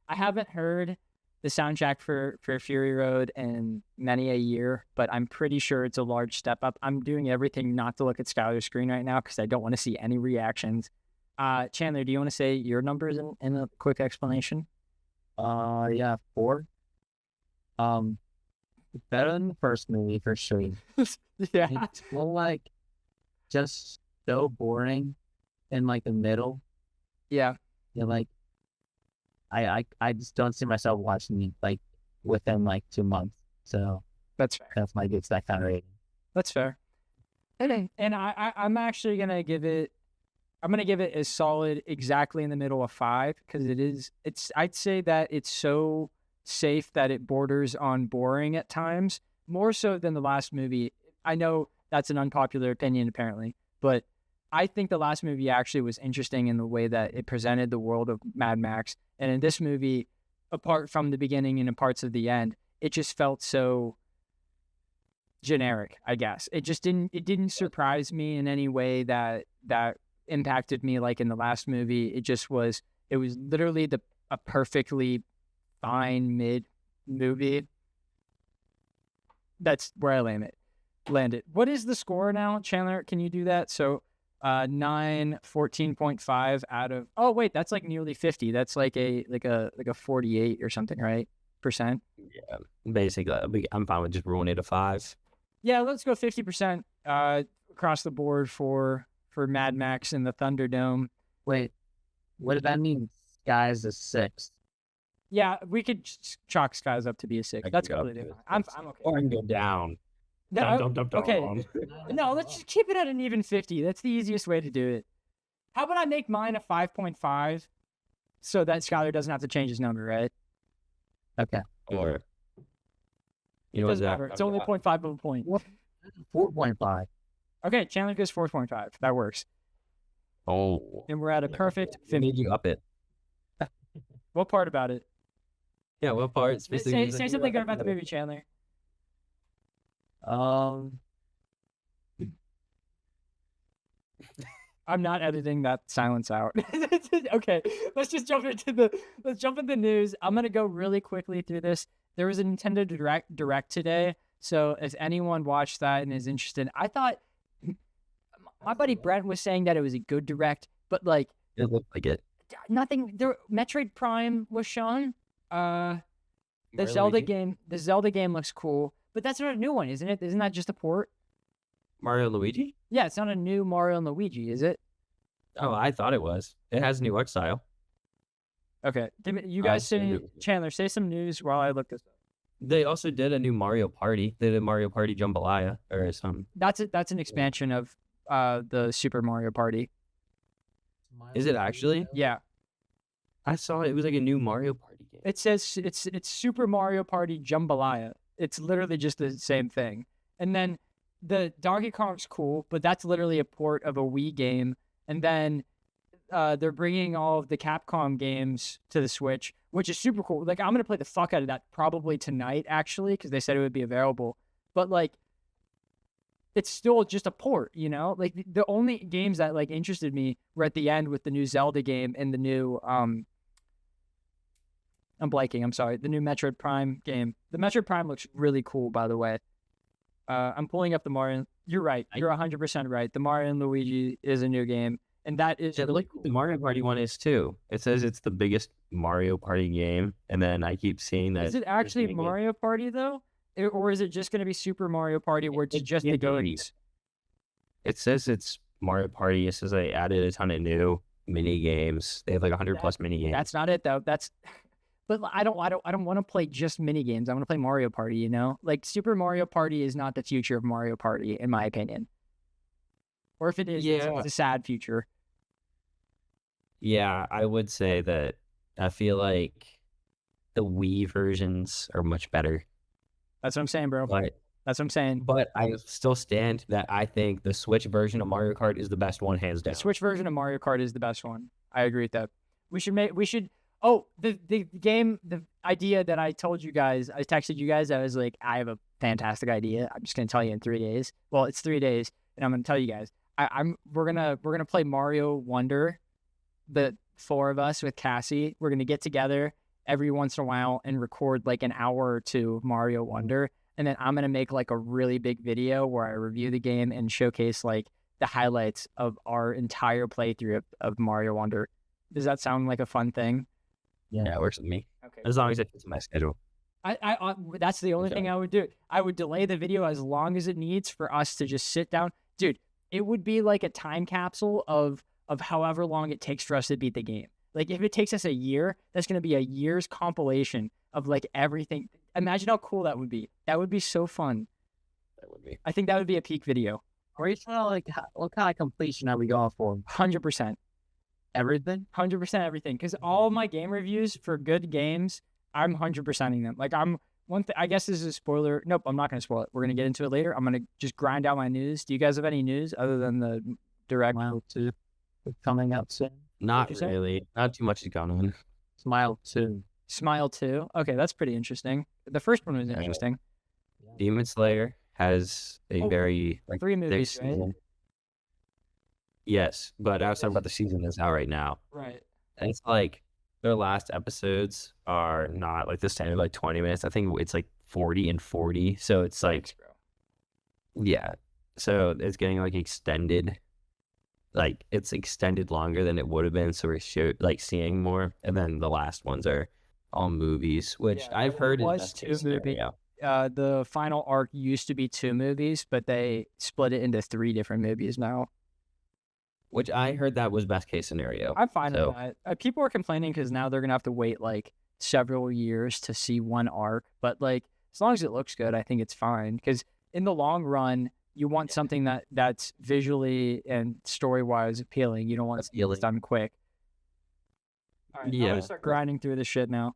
haven't heard the soundtrack for Fury Road in many a year, but I'm pretty sure it's a large step up. I'm doing everything not to look at Skylar's screen right now because I don't want to see any reactions. Chandler, do you want to say your numbers in a quick explanation? Yeah, 4. Better than the first movie for sure. Yeah, it's more like just so boring in like the middle. Yeah, like I just don't see myself watching it like within like 2 months. So that's fair. That's my it's that kind of rating. That's fair. And I'm actually gonna give it. I'm going to give it a solid exactly in the middle of 5 because I'd say that it's so safe that it borders on boring at times, more so than the last movie. I know that's an unpopular opinion apparently, but I think the last movie actually was interesting in the way that it presented the world of Mad Max. And in this movie, apart from the beginning and in parts of the end, it just felt so generic, I guess. It didn't surprise me in any way that impacted me like in the last movie. It was literally a perfectly fine mid movie. That's where I landed. What is the score now, Chandler? Can you do that? So 14.5 out of that's like nearly 50. That's like a 48 or something, right? Percent. Yeah, basically I'm fine with just ruling it a 5. Yeah, let's go 50% across the board for Mad Max and the Thunderdome. Wait, what does that mean? Sky's a 6. Yeah, we could chalk Skies up to be a 6. That's completely fine. I'm okay. Or I can go down. No, okay. No, let's just keep it at an even 50. That's the easiest way to do it. How about I make mine a 5.5 so that Skylar doesn't have to change his number, right? Okay. Or you know what? It's only 0.5 of a point. 4.5. Okay, Chandler goes 4.5. That works. Oh. And we're at a perfect 50. Made you up it. What part about it? Yeah, what part? Say something good about the movie, Chandler. I'm not editing that silence out. Okay, let's jump into news. I'm gonna go really quickly through this. There was a Nintendo Direct today, so if anyone watched that and is interested, I thought my buddy Brent was saying that it was a good Direct, but like it looked like it. Nothing. There, Metroid Prime was shown. The Zelda game looks cool, but that's not a new one, isn't it? Isn't that just a port? Mario and Luigi? Yeah, it's not a new Mario and Luigi, is it? Oh, I thought it was. It has a new art style. Okay. You I guys assumed say, it was. Chandler, say some news while I look this up. They also did a new Mario Party. They did Mario Party Jambalaya or something. That's an expansion of the Super Mario Party. Is it actually? Yeah. I saw it was like a new Mario Party game. It says it's Super Mario Party Jambalaya. It's literally just the same thing. And then the Donkey Kong's cool, but that's literally a port of a Wii game. And then they're bringing all of the Capcom games to the Switch, which is super cool. Like, I'm gonna play the fuck out of that probably tonight, actually, because they said it would be available. But like, it's still just a port, you know. Like the only games that like interested me were at the end with the new Zelda game and the new I'm blanking. I'm sorry. The new Metroid Prime game. The Metroid Prime looks really cool, by the way. I'm pulling up the Mario. You're right. You're 100% right. The Mario and Luigi is a new game, and that is Yeah, really like cool. the Mario Party one is too. It says it's the biggest Mario Party game, and then I keep seeing that. Is it actually Mario Party though, or is it just going to be Super Mario Party, where it's just the games? It says it's Mario Party. It says they added a ton of new mini games. They have like 100 plus mini games. That's not it though. But I don't want to play just mini games. I want to play Mario Party. You know, like Super Mario Party is not the future of Mario Party, in my opinion. Or if it is, it's a sad future. Yeah, I would say that I feel like the Wii versions are much better. That's what I'm saying, bro. But That's what I'm saying. But I still stand that I think the Switch version of Mario Kart is the best one, hands down. The Switch version of Mario Kart is the best one. I agree with that. Oh, the idea that I told you guys, I texted you guys, I was like, I have a fantastic idea. I'm just gonna tell you in 3 days. Well, it's 3 days, and I'm gonna tell you guys. We're gonna play Mario Wonder, the 4 of us with Cassie. We're gonna get together every once in a while and record like an hour or two of Mario Wonder. And then I'm going to make like a really big video where I review the game and showcase like the highlights of our entire playthrough of Mario Wonder. Does that sound like a fun thing? Yeah, it works with me. Okay. As long as it fits my schedule. I that's the only thing I would do. I would delay the video as long as it needs for us to just sit down. Dude, it would be like a time capsule of however long it takes for us to beat the game. Like if it takes us a year, that's going to be a year's compilation of like everything. Imagine how cool that would be. That would be so fun. That would be. I think that would be a peak video. Are you trying to like what kind of completion are we going for? 100%. Everything? 100% everything. Because all my game reviews for good games, I'm 100%ing them. Like I guess this is a spoiler. Nope, I'm not going to spoil it. We're going to get into it later. I'm going to just grind out my news. Do you guys have any news other than the direct? Smile 2 coming out soon. Not What'd you say? really. Not too much is going on. Smile 2. Smile 2. Okay, that's pretty interesting. The first one was interesting. Demon Slayer has a very like 3 movies, thick right? season. Yes, but I was talking about the season that's out right now. Right. And it's like their last episodes are not like the standard like 20 minutes. I think it's like 40 and 40. So it's like Thanks, bro. yeah. So it's getting like extended. Like it's extended longer than it would have been. So we're seeing more. And then the last ones are all movies, which Yeah, I've it heard was is best 2 case movies. scenario. The final arc used to be 2 movies, but they split it into 3 different movies now. Which I heard that was best case scenario. I'm fine So- with that. People are complaining because now they're gonna have to wait like several years to see one arc. But like, as long as it looks good, I think it's fine. Because in the long run, you want something that's visually and story wise appealing. You don't want something that's done quick. All right, I'm Yeah. gonna start grinding through this shit now.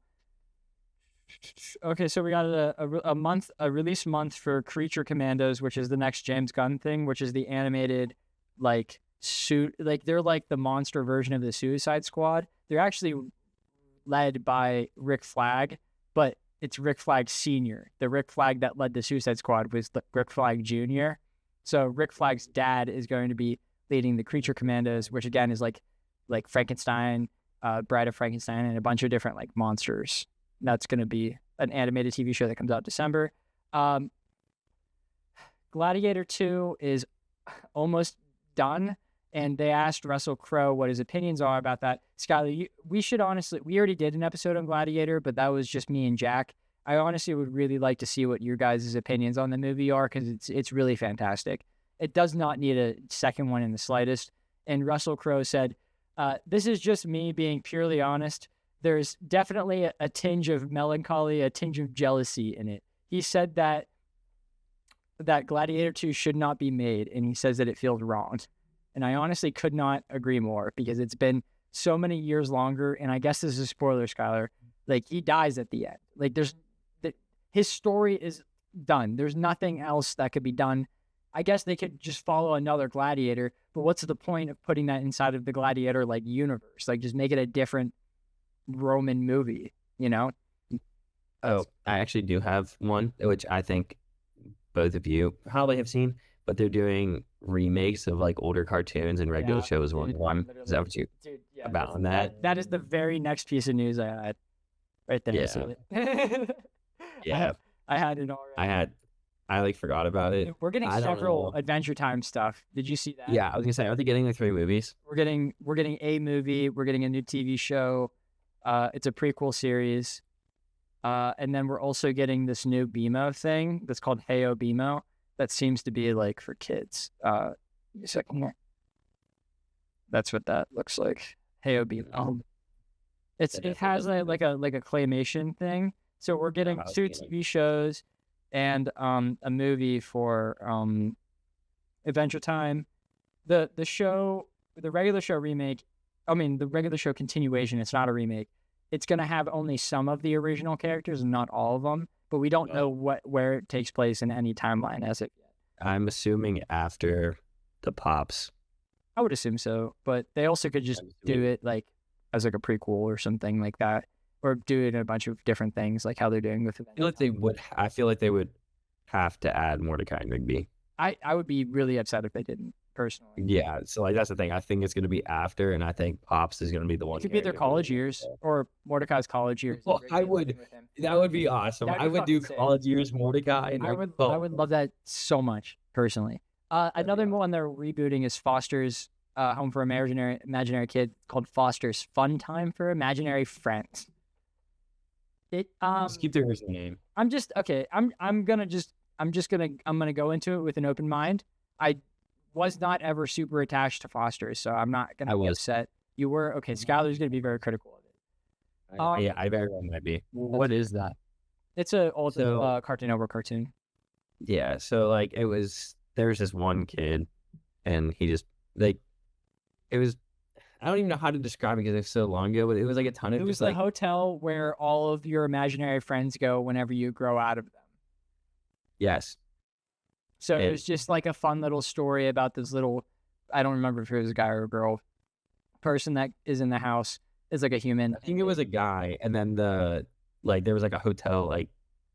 Okay, so we got a release month for Creature Commandos, which is the next James Gunn thing, which is the animated like suit, like they're like the monster version of the Suicide Squad. They're actually led by Rick Flag, but it's Rick Flag Sr. The Rick Flag that led the Suicide Squad was Rick Flag Jr. So Rick Flag's dad is going to be leading the Creature Commandos, which again is like Frankenstein, Bride of Frankenstein, and a bunch of different like monsters. That's going to be an animated TV show that comes out December. Gladiator 2 is almost done, and they asked Russell Crowe what his opinions are about that. Skylar, we already did an episode on Gladiator, but that was just me and Jack. I honestly would really like to see what your guys' opinions on the movie are, because it's really fantastic. It does not need a second one in the slightest. And Russell Crowe said, this is just me being purely honest. There's definitely a tinge of melancholy, a tinge of jealousy in it. He said that Gladiator 2 should not be made, and he says that it feels wronged. And I honestly could not agree more, because it's been so many years longer, and I guess this is a spoiler, Skylar. Like, he dies at the end. Like, his story is done. There's nothing else that could be done. I guess they could just follow another Gladiator, but what's the point of putting that inside of the Gladiator, like, universe? Like, just make it a different Roman movie, you know? Oh, I actually do have one, which I think both of you probably have seen, but they're doing remakes of like older cartoons and regular shows. One. Is that what you about on that? That is the very next piece of news I had right there. Yeah. Yeah. I had it already. I like forgot about it. We're getting several Adventure Time stuff. Did you see that? Yeah, I was gonna say, are they getting like 3 movies? We're getting a movie. We're getting a new TV show. It's a prequel series. And then we're also getting this new BMO thing that's called Heyo BMO that seems to be like for kids. A second here. That's what that looks like. Heyo BMO. It has like a claymation thing. So we're getting 2 TV shows and a movie for Adventure Time. The regular show remake, the regular show continuation, it's not a remake. It's going to have only some of the original characters and not all of them, but we don't know where it takes place in any timeline as it yet. I'm assuming after the Pops. I would assume so, but they also could just do it like as like a prequel or something like that, or do it in a bunch of different things like how they're doing with it. I feel like they would have to add Mordecai and Rigby. I would be really upset if they didn't, personally. Yeah, so like that's the thing. I think it's going to be after, and I think Pops is going to be the one. It could be their college years or Mordecai's college years. Well, that would be awesome. I would do college years Mordecai. And I would love that so much, personally. Another one they're rebooting is Foster's Home for Imaginary Kid, called Foster's Fun Time for Imaginary Friends. Just keep the original name. I'm gonna go into it with an open mind. I was not ever super attached to Foster's, so I'm not gonna be upset. You were? Okay, Skylar's gonna be very critical of it. Yeah, I very well might be. What is that? It's a old Cartoon Network cartoon. Yeah, so like there was this one kid, and he just like it was. I don't even know how to describe it because it's so long ago, but it was like a ton of. It was the hotel where all of your imaginary friends go whenever you grow out of them. Yes. So it was just like a fun little story about this little, I don't remember if it was a guy or a girl, person that is in the house is like a human. I think it was a guy, and then there was like a hotel like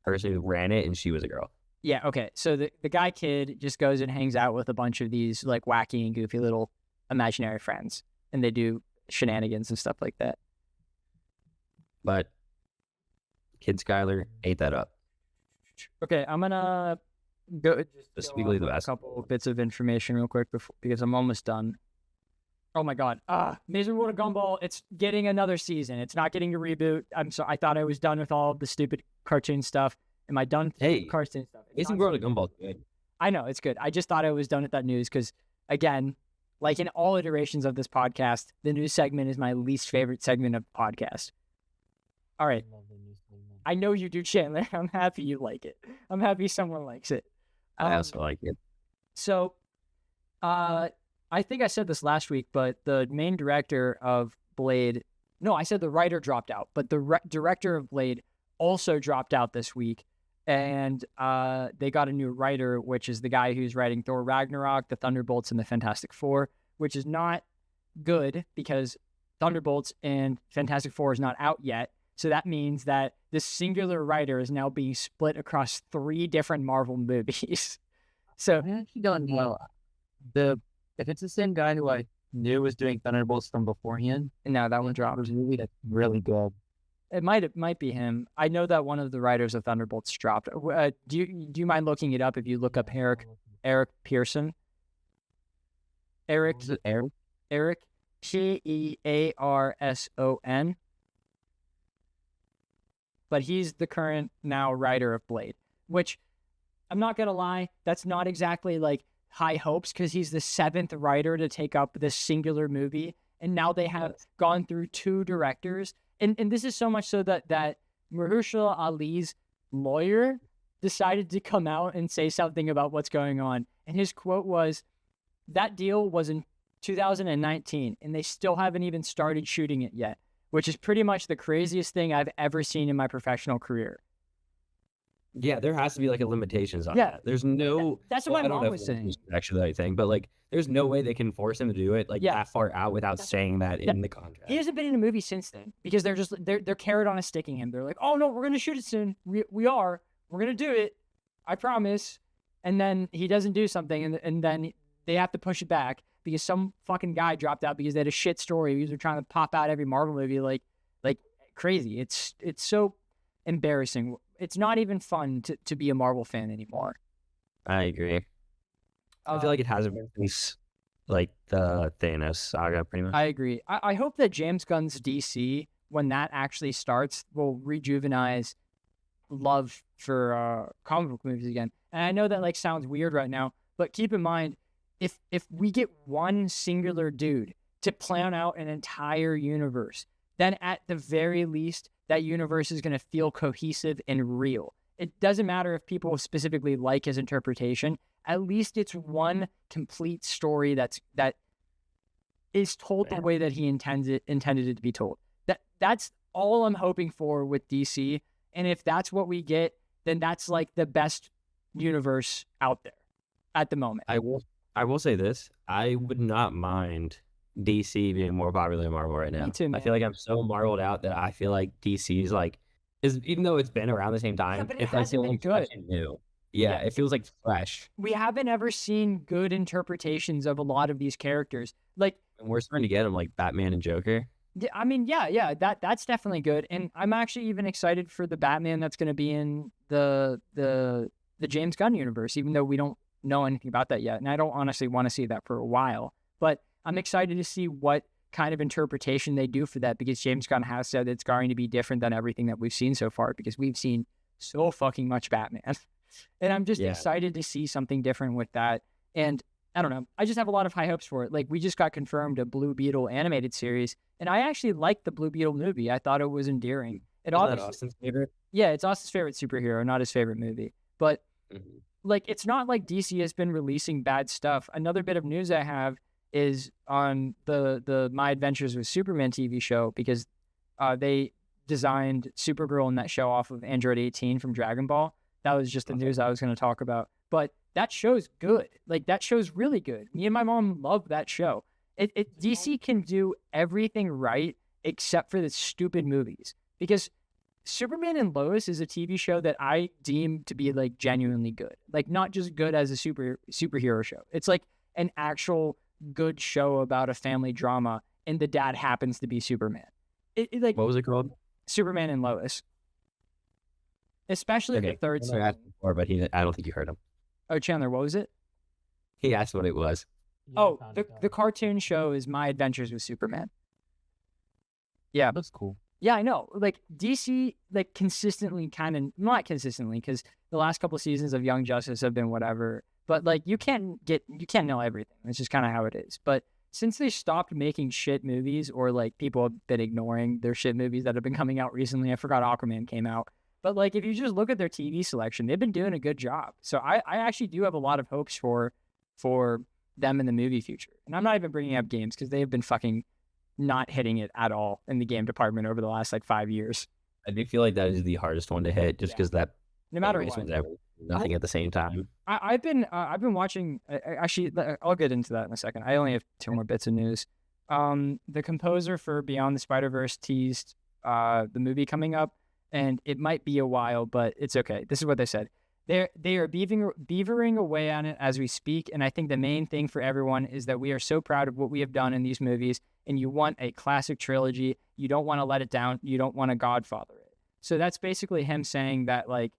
person who ran it, and she was a girl. Yeah, okay. So the guy kid just goes and hangs out with a bunch of these like wacky and goofy little imaginary friends, and they do shenanigans and stuff like that. But Kid Skylar ate that up. Okay, I'm gonna go specifically the a couple bits of information real quick because I'm almost done. Oh my god. Amazing World of Gumball, it's getting another season. It's not getting a reboot. I thought I was done with all the stupid cartoon stuff. Am I done with cartoon stuff? Amazing World of Gumball good. I know, it's good. I just thought I was done with that news because, again, like in all iterations of this podcast, the news segment is my least favorite segment of the podcast. All right. I know you do, Chandler. I'm happy you like it. I'm happy someone likes it. I also like it. So, I think I said this last week, but the main director of Blade, no, I said the writer dropped out, but the director of Blade also dropped out this week. And they got a new writer, which is the guy who's writing Thor Ragnarok, the Thunderbolts, and the Fantastic Four, which is not good because Thunderbolts and Fantastic Four is not out yet. So that means that this singular writer is now being split across 3 different Marvel movies. So I actually don't know. If it's the same guy who I knew was doing Thunderbolts from beforehand, and now that one dropped. It was really good. It might be him. I know that one of the writers of Thunderbolts dropped. Do you mind looking it up if you look up Eric Pearson? Eric Pearson. But he's the current now writer of Blade, which I'm not going to lie, that's not exactly like high hopes because he's the 7th writer to take up this singular movie, and now they have gone through 2 directors, and this is so much so that Mahershala Ali's lawyer decided to come out and say something about what's going on, and his quote was, "That deal was in 2019, and they still haven't even started shooting it yet," which is pretty much the craziest thing I've ever seen in my professional career. Yeah, there has to be like a limitations on Yeah. that. There's no. That's what well, my I don't mom know was if saying. it's actually the right thing, but like, there's no way they can force him to do it like Yeah. that far out without saying that in the contract. He hasn't been in a movie since then because they're carrot on a sticking him. They're like, "Oh no, we're gonna shoot it soon. We're gonna do it. I promise." And then he doesn't do something, and then they have to push it back because some fucking guy dropped out because they had a shit story. Because they're trying to pop out every Marvel movie like crazy. It's so embarrassing. It's not even fun to be a Marvel fan anymore. I agree. I feel like it hasn't been since like the Thanos saga, pretty much. I agree. I hope that James Gunn's DC, when that actually starts, will rejuvenize love for comic book movies again. And I know that like sounds weird right now, but keep in mind, if we get one singular dude to plan out an entire universe, then at the very least, that universe is going to feel cohesive and real. It doesn't matter if people specifically like his interpretation. At least it's one complete story that is told the way that he intended it to be told. That's all I'm hoping for with DC. And if that's what we get, then that's like the best universe out there at the moment. I will say this. I would not mind DC being more popular than Marvel right now. Me too, I man. feel like I'm so Marveled out that I feel like DC is even though it's been around the same time, but it it's like hasn't been feeling good. fresh and new. Yeah, it feels like fresh. We haven't ever seen good interpretations of a lot of these characters. Like, And we're starting to get them like Batman and Joker. I mean, yeah, that's definitely good. And I'm actually even excited for the Batman that's going to be in the James Gunn universe, even though we don't know anything about that yet. And I don't honestly want to see that for a while. But I'm excited to see what kind of interpretation they do for that, because James Gunn has said it's going to be different than everything that we've seen so far, because we've seen so fucking much Batman. And I'm just excited to see something different with that. And I don't know. I just have a lot of high hopes for it. Like, we just got confirmed a Blue Beetle animated series, and I actually liked the Blue Beetle movie. I thought it was endearing. It Isn't that obviously, Austin's favorite? yeah, it's Austin's favorite superhero, not his favorite movie. But Mhm. like, it's not like DC has been releasing bad stuff. Another bit of news I have is on the My Adventures with Superman TV show, because they designed Supergirl in that show off of Android 18 from Dragon Ball. That was just the news I was going to talk about. But that show's good. Like, that show's really good. Me and my mom love that show. DC can do everything right except for the stupid movies, because Superman and Lois is a TV show that I deem to be like genuinely good. Like, not just good as a superhero show. It's like an actual good show about a family drama, and the dad happens to be Superman. Like, What was it called? Superman and Lois. Especially the third Chandler asked season. before, but I don't think you heard him. Oh, Chandler, what was it? He asked what it was. Oh, the cartoon show is My Adventures with Superman. Yeah. That's cool. Yeah, I know. Like, DC, like, consistently kind of, not consistently, because the last couple of seasons of Young Justice have been whatever. But like, you can't know everything. It's just kind of how it is. But since they stopped making shit movies, or like people have been ignoring their shit movies that have been coming out recently, I forgot Aquaman came out. But like, if you just look at their TV selection, they've been doing a good job. So I actually do have a lot of hopes for them in the movie future. And I'm not even bringing up games, because they have been fucking not hitting it at all in the game department over the last like 5 years. I do feel like that is the hardest one to hit, just because that No matter race what. one's nothing at the same time. I've been watching. Actually, I'll get into that in a second. I only have 2 more bits of news. The composer for Beyond the Spider-Verse teased the movie coming up, and it might be a while, but it's okay. This is what they said. They are beavering away on it as we speak, and I think the main thing for everyone is that we are so proud of what we have done in these movies, and you want a classic trilogy. You don't want to let it down. You don't want to Godfather it. So that's basically him saying that, like,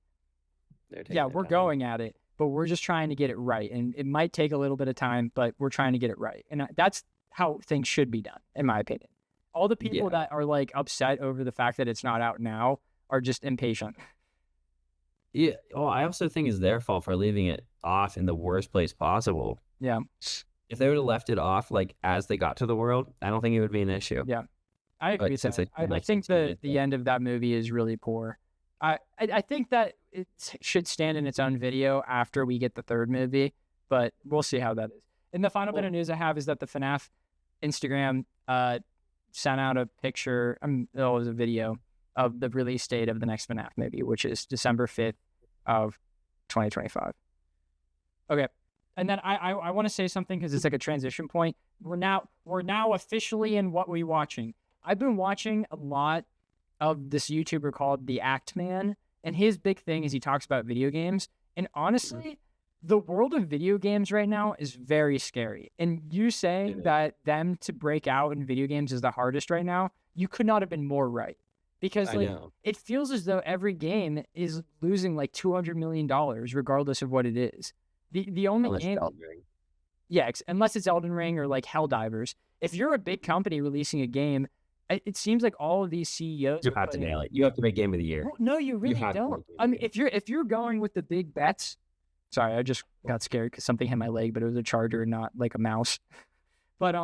yeah, we're going at it, but we're just trying to get it right. And it might take a little bit of time, but we're trying to get it right. And that's how things should be done, in my opinion. All the people that are like upset over the fact that it's not out now are just impatient. Yeah. Oh, I also think it's their fault for leaving it off in the worst place possible. Yeah. If they would have left it off like as they got to the world, I don't think it would be an issue. Yeah. I agree But with since that. they I like think continued the end of that movie is really poor. I think that it should stand in its own video after we get the third movie, but we'll see how that is. And the final bit of news I have is that the FNAF Instagram sent out a picture, it was a video of the release date of the next FNAF movie, which is December 5th of 2025. Okay. And then I want to say something because it's like a transition point. We're now officially in what we're watching. I've been watching a lot of this YouTuber called the Act Man, and his big thing is he talks about video games. And honestly, the world of video games right now is very scary. And you saying that them to break out in video games is the hardest right now, you could not have been more right. Because like it feels as though every game is losing like $200 million regardless of what it is. The only game, unless it's Elden Ring or like Helldivers. If you're a big company releasing a game, it seems like all of these CEOs you have to nail it. You have to make game of the year. Well, no, you really don't. I mean, if you're going with the big bets, sorry, I just got scared because something hit my leg, but it was a charger, not like a mouse. But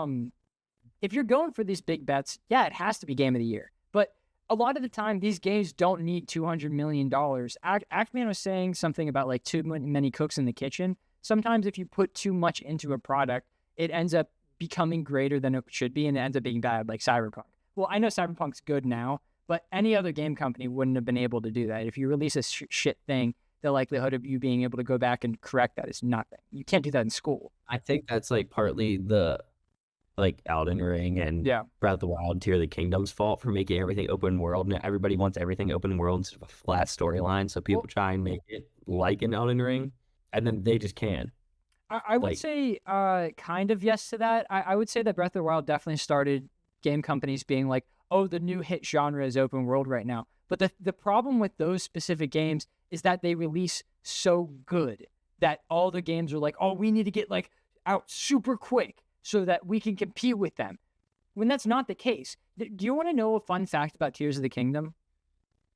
if you're going for these big bets, yeah, it has to be game of the year. But a lot of the time, these games don't need $200 million. Actman was saying something about like too many cooks in the kitchen. Sometimes if you put too much into a product, it ends up becoming greater than it should be, and it ends up being bad, like Cyberpunk. Well, I know Cyberpunk's good now, but any other game company wouldn't have been able to do that. If you release a shit thing, the likelihood of you being able to go back and correct that is nothing. You can't do that in school. I think that's like partly the like Elden Ring and Breath of the Wild, Tear of the Kingdom's fault for making everything open world. And everybody wants everything open world instead of a flat storyline. So people try and make it like an Elden Ring, and then they just can't. I would say kind of yes to that. I would say that Breath of the Wild definitely started game companies being like, oh, the new hit genre is open world right now. But the problem with those specific games is that they release so good that all the games are like, oh, we need to get like out super quick so that we can compete with them. When that's not the case. Do you want to know a fun fact about Tears of the Kingdom?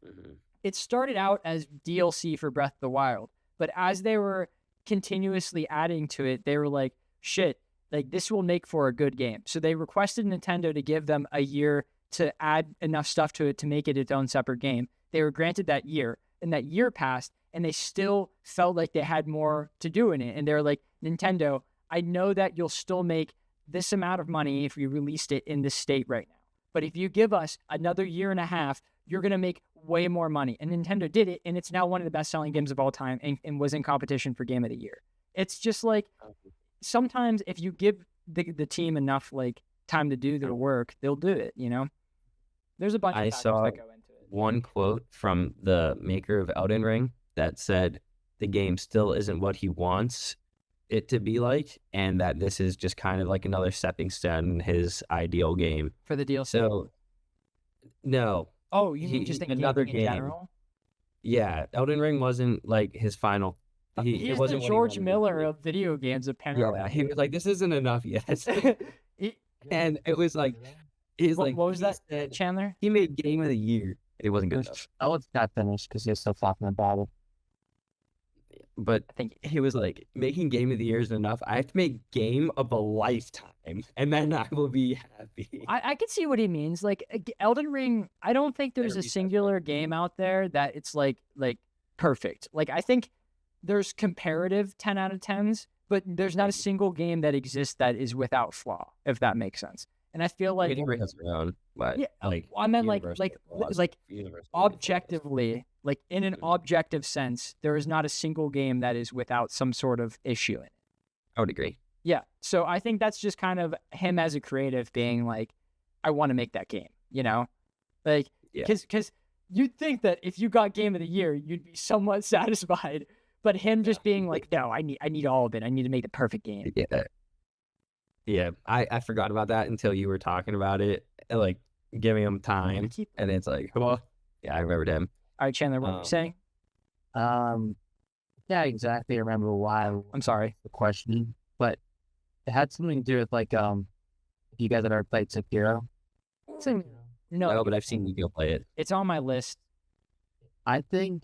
Mm-hmm. It started out as DLC for Breath of the Wild, but as they were continuously adding to it, they were like, shit, like this will make for a good game. So they requested Nintendo to give them a year to add enough stuff to it to make it its own separate game. They were granted that year, and that year passed, and they still felt like they had more to do in it. And they're like, Nintendo, I know that you'll still make this amount of money if you released it in this state right now. But if you give us another year and a half, you're going to make way more money. And Nintendo did it, and it's now one of the best-selling games of all time and was in competition for Game of the Year. It's just like, sometimes if you give the team enough like time to do their work, they'll do it, you know? There's a bunch of factors that go into it. One quote from the maker of Elden Ring that said the game still isn't what he wants it to be like, and that this is just kind of like another stepping stone in his ideal game. For the DLC? So, no. Oh, you mean just another game in general? Yeah, Elden Ring wasn't like his final. He's the George Miller of video games, apparently. Yeah, he was like, this isn't enough yet. And it was like, what was that, Chandler? He made Game of the Year. It wasn't good enough. Oh, it's not finished because he's still flopping the bottle. But I think he was like, making Game of the Year isn't enough. I have to make Game of a Lifetime, and then I will be happy. I can see what he means. Like, Elden Ring, I don't think there's a singular game out there that it's like perfect. Like, I think there's comparative 10 out of 10s, but there's not a single game that exists that is without flaw, if that makes sense. And I feel like Mediak has their own, but yeah, like I meant like objectively, like in an objective sense, there is not a single game that is without some sort of issue in it. I would agree. Yeah, so I think that's just kind of him as a creative being like, I want to make that game, you know, like because you'd think that if you got Game of the Year, you'd be somewhat satisfied. But him just being like, no, I need all of it. I need to make the perfect game. Yeah. I forgot about that until you were talking about it, like giving him time, and it's like, well, yeah, I remembered him. All right, Chandler, what were you saying? Yeah, exactly. I remember why. I'm sorry. The question, but it had something to do with like, if you guys have ever played Sekiro. No, but I've seen you go play it. It's on my list. I think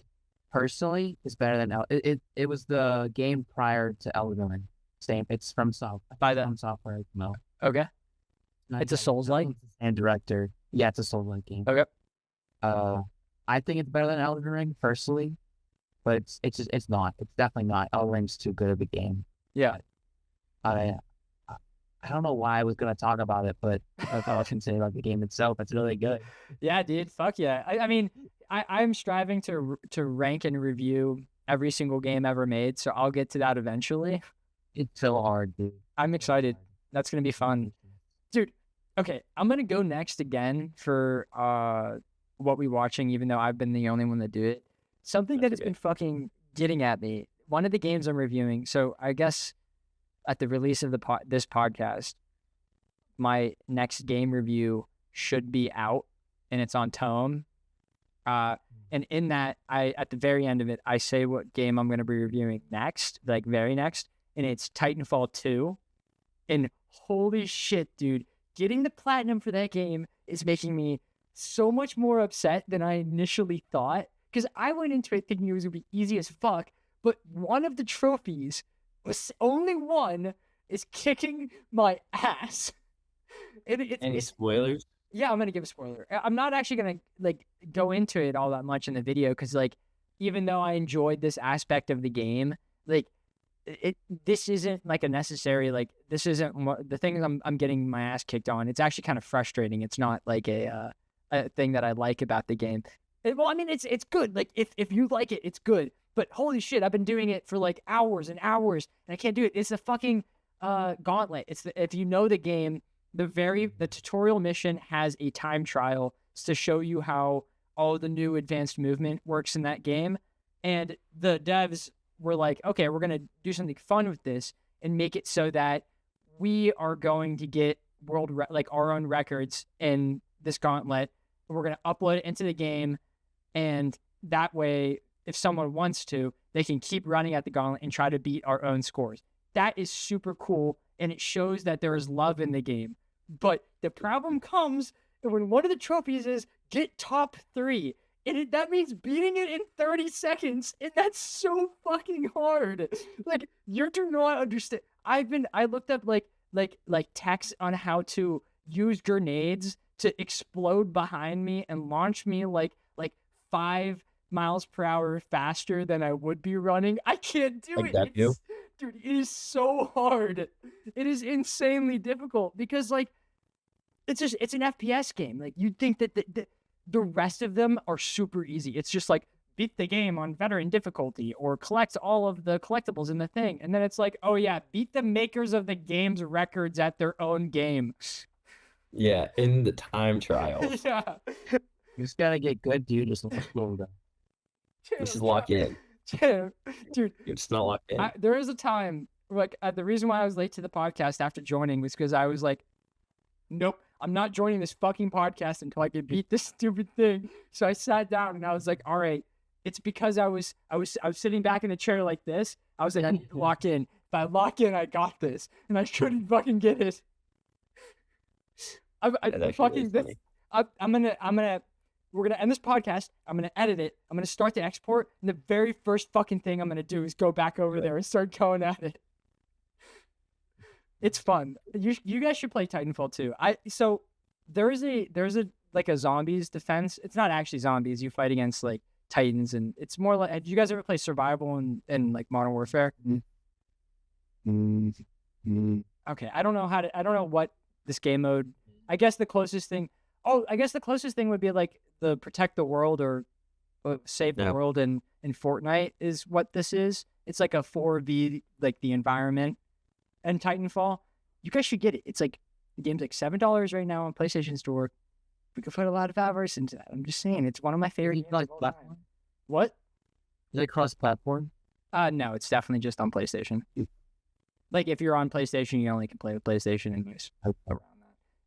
personally, it's better than it was the game prior to Elden Ring. Same. It's from software. No. Okay. Not It's a yet. Souls-like? And director. Yeah, it's a Souls-like game. Okay. I think it's better than Elden Ring personally, but it's not. It's definitely not. Elden Ring's too good of a game. Yeah. I don't know why I was gonna talk about it, but that's all I can say about the game itself. It's really good. Yeah, dude. Fuck yeah. I mean, I'm striving to rank and review every single game ever made, so I'll get to that eventually. It's so hard, dude. I'm excited. That's gonna be fun, dude. Okay, I'm gonna go next again for what we watching, even though I've been the only one to do it. Something that has been fucking getting at me. One of the games I'm reviewing. So I guess at the release of this podcast, my next game review should be out, and it's on Tome. And in that, at the very end of it, I say what game I'm going to be reviewing next, like very next, and it's Titanfall 2. And holy shit, dude, getting the platinum for that game is making me so much more upset than I initially thought, because I went into it thinking it was going to be easy as fuck, but one of the trophies, only one, is kicking my ass. Any spoilers? Yeah, I'm gonna give a spoiler. I'm not actually gonna like go into it all that much in the video, because like, even though I enjoyed this aspect of the game, like this isn't like a necessary, like this isn't the things I'm getting my ass kicked on. It's actually kind of frustrating. It's not like a thing that I like about the game. Well, I mean, it's good. Like if you like it, it's good. But holy shit, I've been doing it for like hours and hours, and I can't do it. It's a fucking gauntlet. If you know the game, the tutorial mission has a time trial to show you how all the new advanced movement works in that game. And the devs were like, okay, we're gonna do something fun with this and make it so that we are going to get our own records in this gauntlet. We're gonna upload it into the game, and that way, if someone wants to, they can keep running at the gauntlet and try to beat our own scores. That is super cool, and it shows that there is love in the game. But the problem comes when one of the trophies is get top 3. And that means beating it in 30 seconds, and that's so fucking hard. Like, you do not understand. I looked up like texts on how to use grenades to explode behind me and launch me like 5 miles per hour faster than I would be running. I can't do like it. that too? Dude, it is so hard. It is insanely difficult because like it's an FPS game. Like you'd think that the rest of them are super easy. It's just like beat the game on veteran difficulty or collect all of the collectibles in the thing. And then it's like, oh yeah, beat the makers of the game's records at their own game. Yeah, in the time trial. Yeah. You just gotta get good, dude. Just slow down. This is lock in. Dude, It's not locked in. there is a time, like, the reason why I was late to the podcast after joining was because I was like, nope, I'm not joining this fucking podcast until I can beat this stupid thing. So I sat down and I was like, all right, it's because I was sitting back in a chair like this. I was like, I need to lock in. If I lock in, I got this. And I couldn't fucking get it. We're gonna end this podcast. I'm gonna edit it. I'm gonna start the export, and the very first fucking thing I'm gonna do is go back over there and start going at it. It's fun. You guys should play Titanfall 2. So there's a like a zombies defense. It's not actually zombies. You fight against like titans, and it's more like. Do you guys ever play survival in like Modern Warfare? Okay, I don't know what this game mode. I guess the closest thing would be like the protect the world or save the world in Fortnite is what this is. It's like a 4v, like the environment and Titanfall. You guys should get it. It's like the game's like $7 right now on PlayStation Store. We could put a lot of hours into that. I'm just saying, it's one of my favorite games of all time. What? Is it cross-platform? No, it's definitely just on PlayStation. Like if you're on PlayStation, you only can play with PlayStation and around that.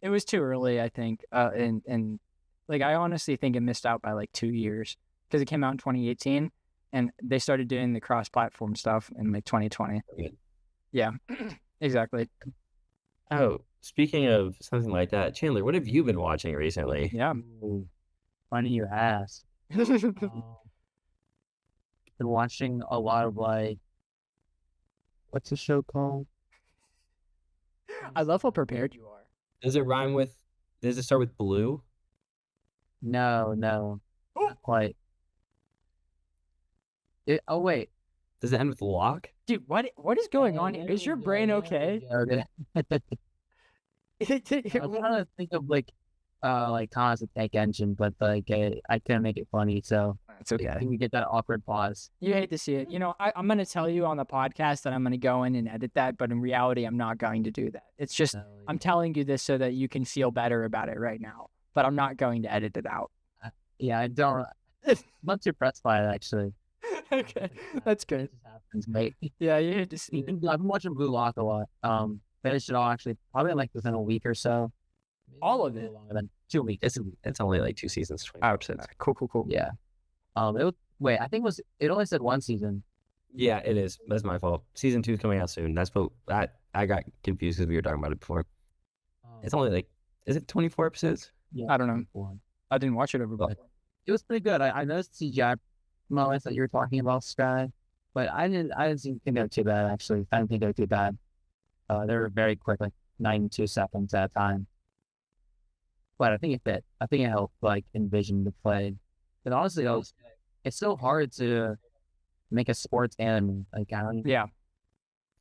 It was too early, I think, and like I honestly think it missed out by like 2 years because it came out in 2018, and they started doing the cross-platform stuff in like 2020. Yeah, exactly. Oh, speaking of something like that, Chandler, what have you been watching recently? Yeah. Funny you ask. been watching a lot of like, what's the show called? I love how prepared you are. Does it start with blue? No, not quite. Oh wait, Does it end with lock? Dude, what is going on here? Is your brain okay? okay. I'm trying to think of like Thomas the Tank Engine, but like I couldn't make it funny, so It's okay. I think we get that awkward pause. You hate to see it. You know, I'm going to tell you on the podcast that I'm going to go in and edit that, but in reality, I'm not going to do that. It's just, I'm telling you this so that you can feel better about it right now, but I'm not going to edit it out. Yeah, I don't. I'm not too pressed by it, actually. Okay, that's good. It just happens, mate. Yeah, you hate to see it. I've been watching Blue Lock a lot. Finished it all actually, probably like within a week or so. All of Maybe it? longer than 2 weeks. It's only like 2 seasons, 20 episodes. Cool. Yeah. Wait, I think it only said 1 season. Yeah, it is. That's my fault. Season 2 is coming out soon. That's what I got confused because we were talking about it before. It's only like, is it 24 episodes? Yeah, I don't know. 24. I didn't watch it over before. It was pretty good. I noticed CGI moments that you were talking about, Sky, but I didn't think they were too bad actually. I didn't think they were too bad. They were very quick, like 92 seconds at a time. But I think it fit. I think it helped like envision the play. And honestly, it's so hard to make a sports anime. Like I don't. Yeah,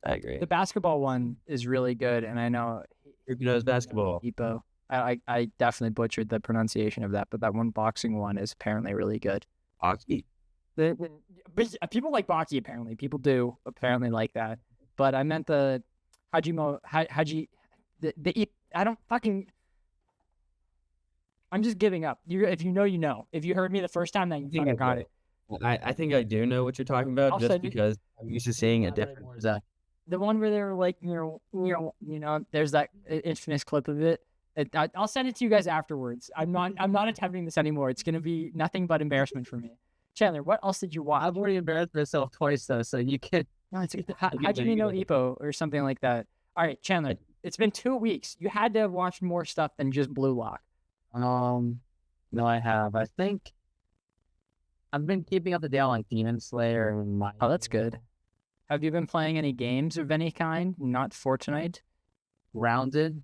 I agree. the basketball one is really good, and I know Who knows basketball? Ipo. I definitely butchered the pronunciation of that, but that one boxing one is apparently really good. Hockey. But people like Baki apparently. People do apparently like that. But I meant the I don't fucking. I'm just giving up. If you know, you know. If you heard me the first time, then you think fucking I got do. it. I think I do know what you're talking about I'll just send you- because I'm used to seeing a different. The one where they were like, there's that infamous clip of it. I'll send it to you guys afterwards. I'm not attempting this anymore. It's gonna be nothing but embarrassment for me. Chandler, what else did you watch? I've already embarrassed myself twice though, so you can. No, it's how'd you know Ipo or something like that? All right, Chandler. It's been 2 weeks. You had to have watched more stuff than just Blue Lock. No, I have. I think I've been keeping up to date on like Demon Slayer and Oh, that's good. Have you been playing any games of any kind? Not Fortnite? Grounded.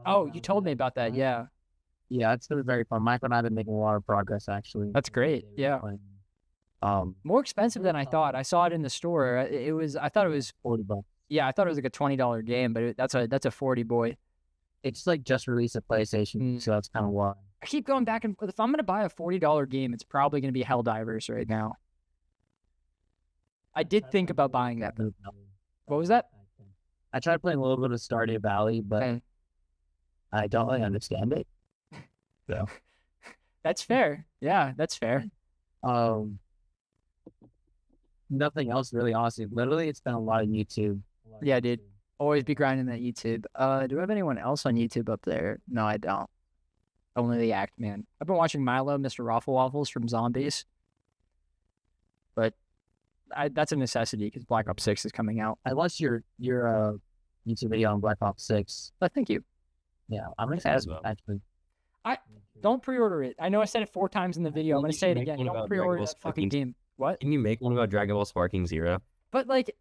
Oh, you told me about that. Yeah, Yeah, it's been very fun. Michael and I have been making a lot of progress actually. that's great. Yeah, more expensive than I thought. I saw it in the store. I thought it was. $40. Yeah, I thought it was like a $20 game, but that's a 40 boy. It's like just released a PlayStation, so that's kind of why. I keep going back and forth. If I'm gonna buy a $40 game, it's probably gonna be Helldivers right now. I did think about buying that. Though. What was that? I tried playing a little bit of Stardew Valley, but Okay. I don't really understand it. So, That's fair. Yeah, that's fair. nothing else really, honestly. Literally, it's been a lot of YouTube. Yeah, dude. Always be grinding that YouTube. Do I have anyone else on YouTube up there? No, I don't. Only the Act Man. I've been watching Milo, Mr. Raffle Waffles from Zombies. But that's a necessity because Black Ops 6 is coming out. I watched your YouTube video on Black Ops 6. But thank you. Yeah, I'm excited As well. actually. Don't pre-order it. I know I said it 4 times in the video. I'm Well, going to you say it make again. one Don't about pre-order Dragon that Ball fucking Sparking. game. What? Can you make one about Dragon Ball Sparking Zero? But like,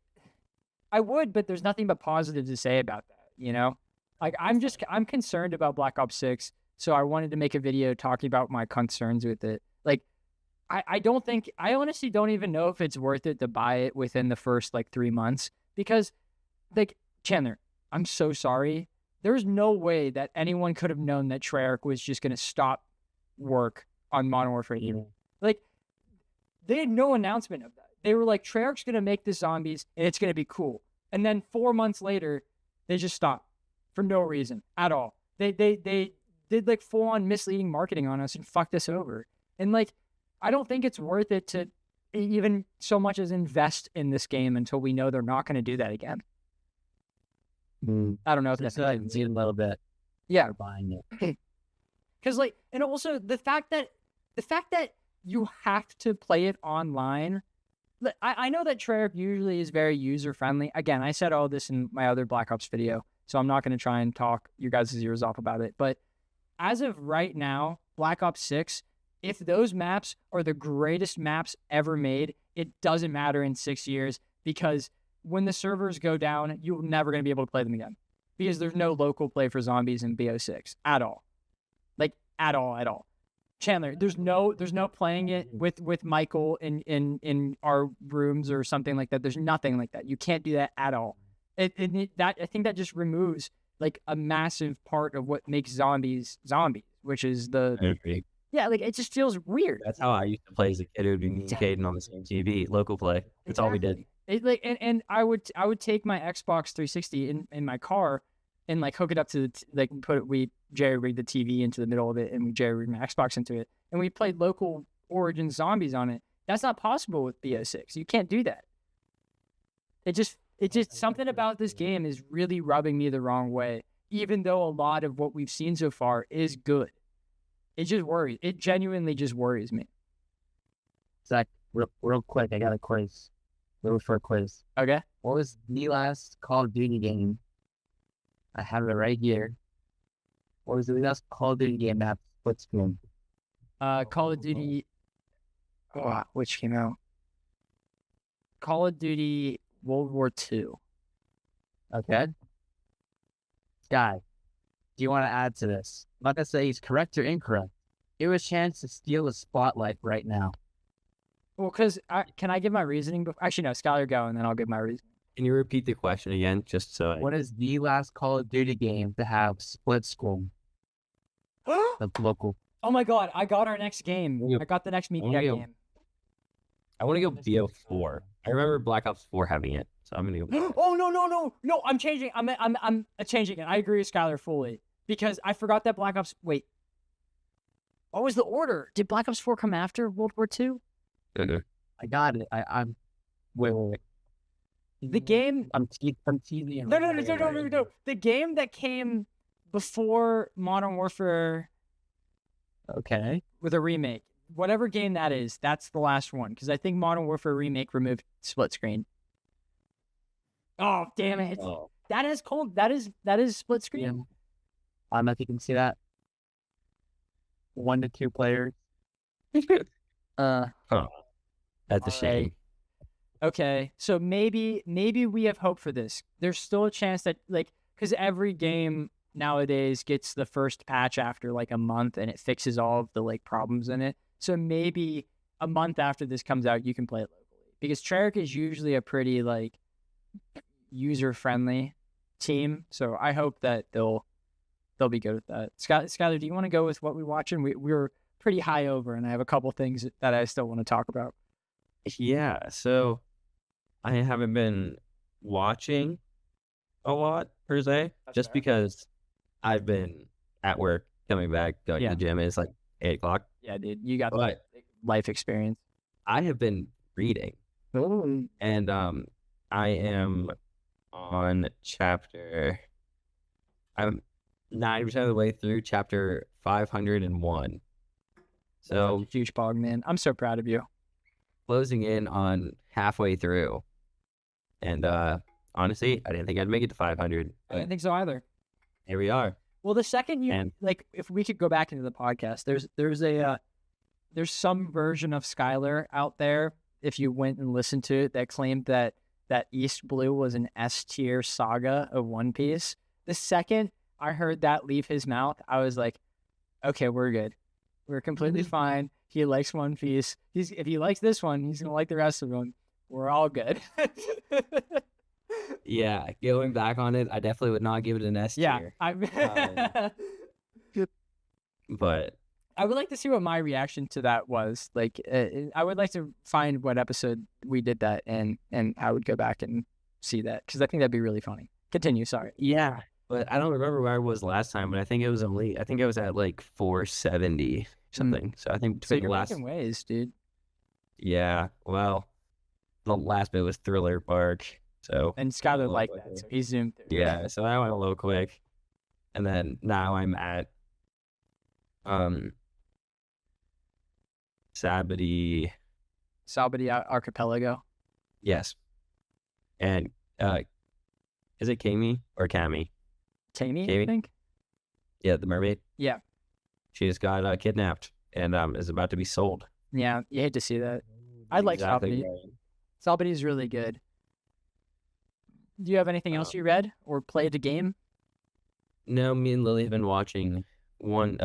I would, but there's nothing but positive to say about that, you know? Like, I'm concerned about Black Ops 6, so I wanted to make a video talking about my concerns with it. Like, I honestly don't even know if it's worth it to buy it within the first, like, 3 months. Because, like, Chandler, I'm so sorry. There's no way that anyone could have known that Treyarch was just going to stop work on Modern Warfare Evil. Like, they had no announcement of that. They were like, Treyarch's going to make the zombies, and it's going to be cool. And then 4 months later, they just stopped for no reason at all. They did, like, full-on misleading marketing on us and fucked us over. And, like, I don't think it's worth it to even so much as invest in this game until we know they're not going to do that again. I don't know if that's So I can see it a little bit. Yeah. For buying it. Because, like, and also the fact that you have to play it online. I know that Treyarch usually is very user friendly. Again, I said all this in my other Black Ops video, so I'm not going to try and talk your guys' ears off about it. But as of right now, Black Ops 6, if those maps are the greatest maps ever made, it doesn't matter in 6 years, because when the servers go down, you're never going to be able to play them again, because there's no local play for zombies in BO6 at all. Like, at all. Chandler, there's no playing it with Michael in our rooms or something like that. There's nothing like that. You can't do that at all. I think that just removes like a massive part of what makes zombies, which is like it just feels weird. That's how I used to play as a kid. It would be me and Caden on the same TV, local play. That's all we did. It like and I would take my Xbox 360 in my car and like hook it up to we jerry rigged the TV into the middle of it, and we jerry rigged my Xbox into it, and we played local Origin zombies on it. That's not possible with BO6. You can't do that. It just something about this game is really rubbing me the wrong way, even though a lot of what we've seen so far is good. It just worries. It genuinely just worries me. Zach, real quick, I got a quiz. Little short quiz. Okay. What was the last Call of Duty game? I have it right here. What was the last Call of Duty game that had split screen? Call of Duty. Which came out? Call of Duty World War II. Okay. Guy, do you want to add to this? I'm not going to say he's correct or incorrect. Give him a chance to steal the spotlight right now. Well, because can I give my reasoning? Actually, no, Skylar, go, and then I'll give my reason. Can you repeat the question again, just so What is the last Call of Duty game to have split screen? The local. Oh my God, I got our next game. I got the next Mediak game. I want to go BO4. I remember Black Ops 4 having it, so I'm gonna go. Oh no! I'm changing. I'm changing it. I agree with Skylar fully, because I forgot that Black Ops. Wait, what was the order? Did Black Ops 4 come after World War II? I got it. I'm. Wait. The game. I'm teasing. No. The game that came before Modern Warfare. Okay. With a remake. Whatever game that is, that's the last one. Because I think Modern Warfare Remake removed split screen. Oh, damn it. Oh. That is split screen. Yeah. I don't know if you can see that. 1 to 2 players. That's a shame. Okay, so maybe we have hope for this. There's still a chance that, like, because every game nowadays gets the first patch after like a month, and it fixes all of the like problems in it. So maybe a month after this comes out, you can play it locally, because Treyarch is usually a pretty like user-friendly team. So I hope that they'll be good with that. Skylar, do you want to go with what we're watching? We're pretty high over, and I have a couple things that I still want to talk about. Yeah, so I haven't been watching a lot per se, just fair. Because I've been at work, coming back, going to the gym. It's like 8 o'clock. Yeah, dude, you got But the life experience. I have been reading, and I am on I'm 90% of the way through chapter 501. So Huge bog, man. I'm so proud of you. Closing in on halfway through, and honestly, I didn't think I'd make it to 500. I didn't think so either. Here we are. Well, the second like, if we could go back into the podcast, there's some version of Skylar out there, if you went and listened to it, that claimed that East Blue was an S tier saga of One Piece. The second I heard that leave his mouth, I was like, okay, we're good. We're completely fine. He likes One Piece. If he likes this one, he's gonna like the rest of them. We're all good. Yeah, going back on it, I definitely would not give it an S tier. Yeah, but I would like to see what my reaction to that was. Like, I would like to find what episode we did that, and I would go back and see that, because I think that'd be really funny. Continue, sorry. Yeah, but I don't remember where I was last time, but I think it was at like 470 something. So I think So between you're the last, making ways, dude. yeah, well, the last bit was Thriller Bark. So And Skylar little liked quicker. that, so he zoomed through. yeah, so I went a little quick, and then now I'm at Sabity. Archipelago. Yes, and is it Kami or Cami? Tammy, I Tammy? think. Yeah, the mermaid. Yeah. She just got kidnapped and is about to be sold. Yeah, you hate to see that. I like exactly Sabaody. right. Sabaody is really good. Do you have anything else you read or played a game? No, me and Lily have been watching One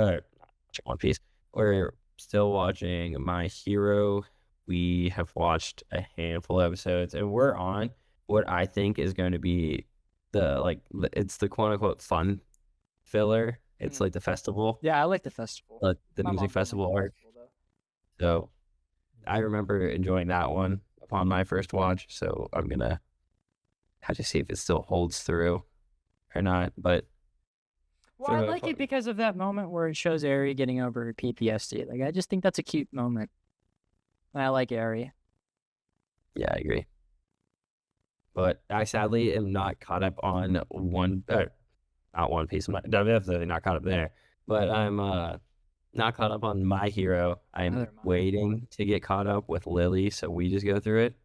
Piece. We're still watching My Hero. We have watched a handful of episodes, and we're on what I think is going to be it's the quote unquote fun filler. It's like the festival, Yeah, I like the festival. the My music mom didn't like festival the arc. festival, though. So I remember enjoying that one upon my first watch. So I'm gonna have to see if it still holds through or not. But Well, I like it because of that moment where it shows Eri getting over her PTSD. Like, I just think that's a cute moment. And I like Eri. Yeah, I agree. But I sadly am not caught up on not One Piece. I'm definitely not caught up there. But I'm not caught up on My Hero. I'm Neither am I. waiting to get caught up with Lily, so we just go through it.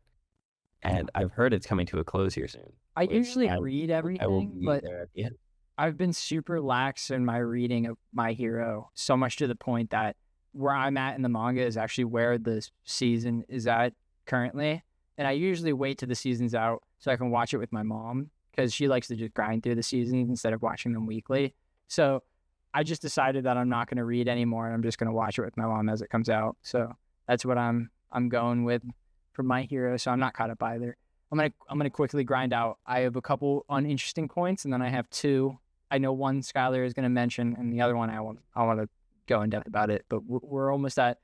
And I've heard it's coming to a close here soon. I which usually read I will everything, be but there at the end. I've been super lax in my reading of My Hero, so much to the point that where I'm at in the manga is actually where the season is at currently. And I usually wait till the season's out so I can watch it with my mom because she likes to just grind through the seasons instead of watching them weekly. So I just decided that I'm not going to read anymore and I'm just going to watch it with my mom as it comes out. That's what I'm going with for My Hero. So I'm not caught up either. I'm gonna quickly grind out. I have a couple uninteresting points, and then I have two. I know one Skylar is gonna mention, and the other one I want to go in depth about it. But we're almost at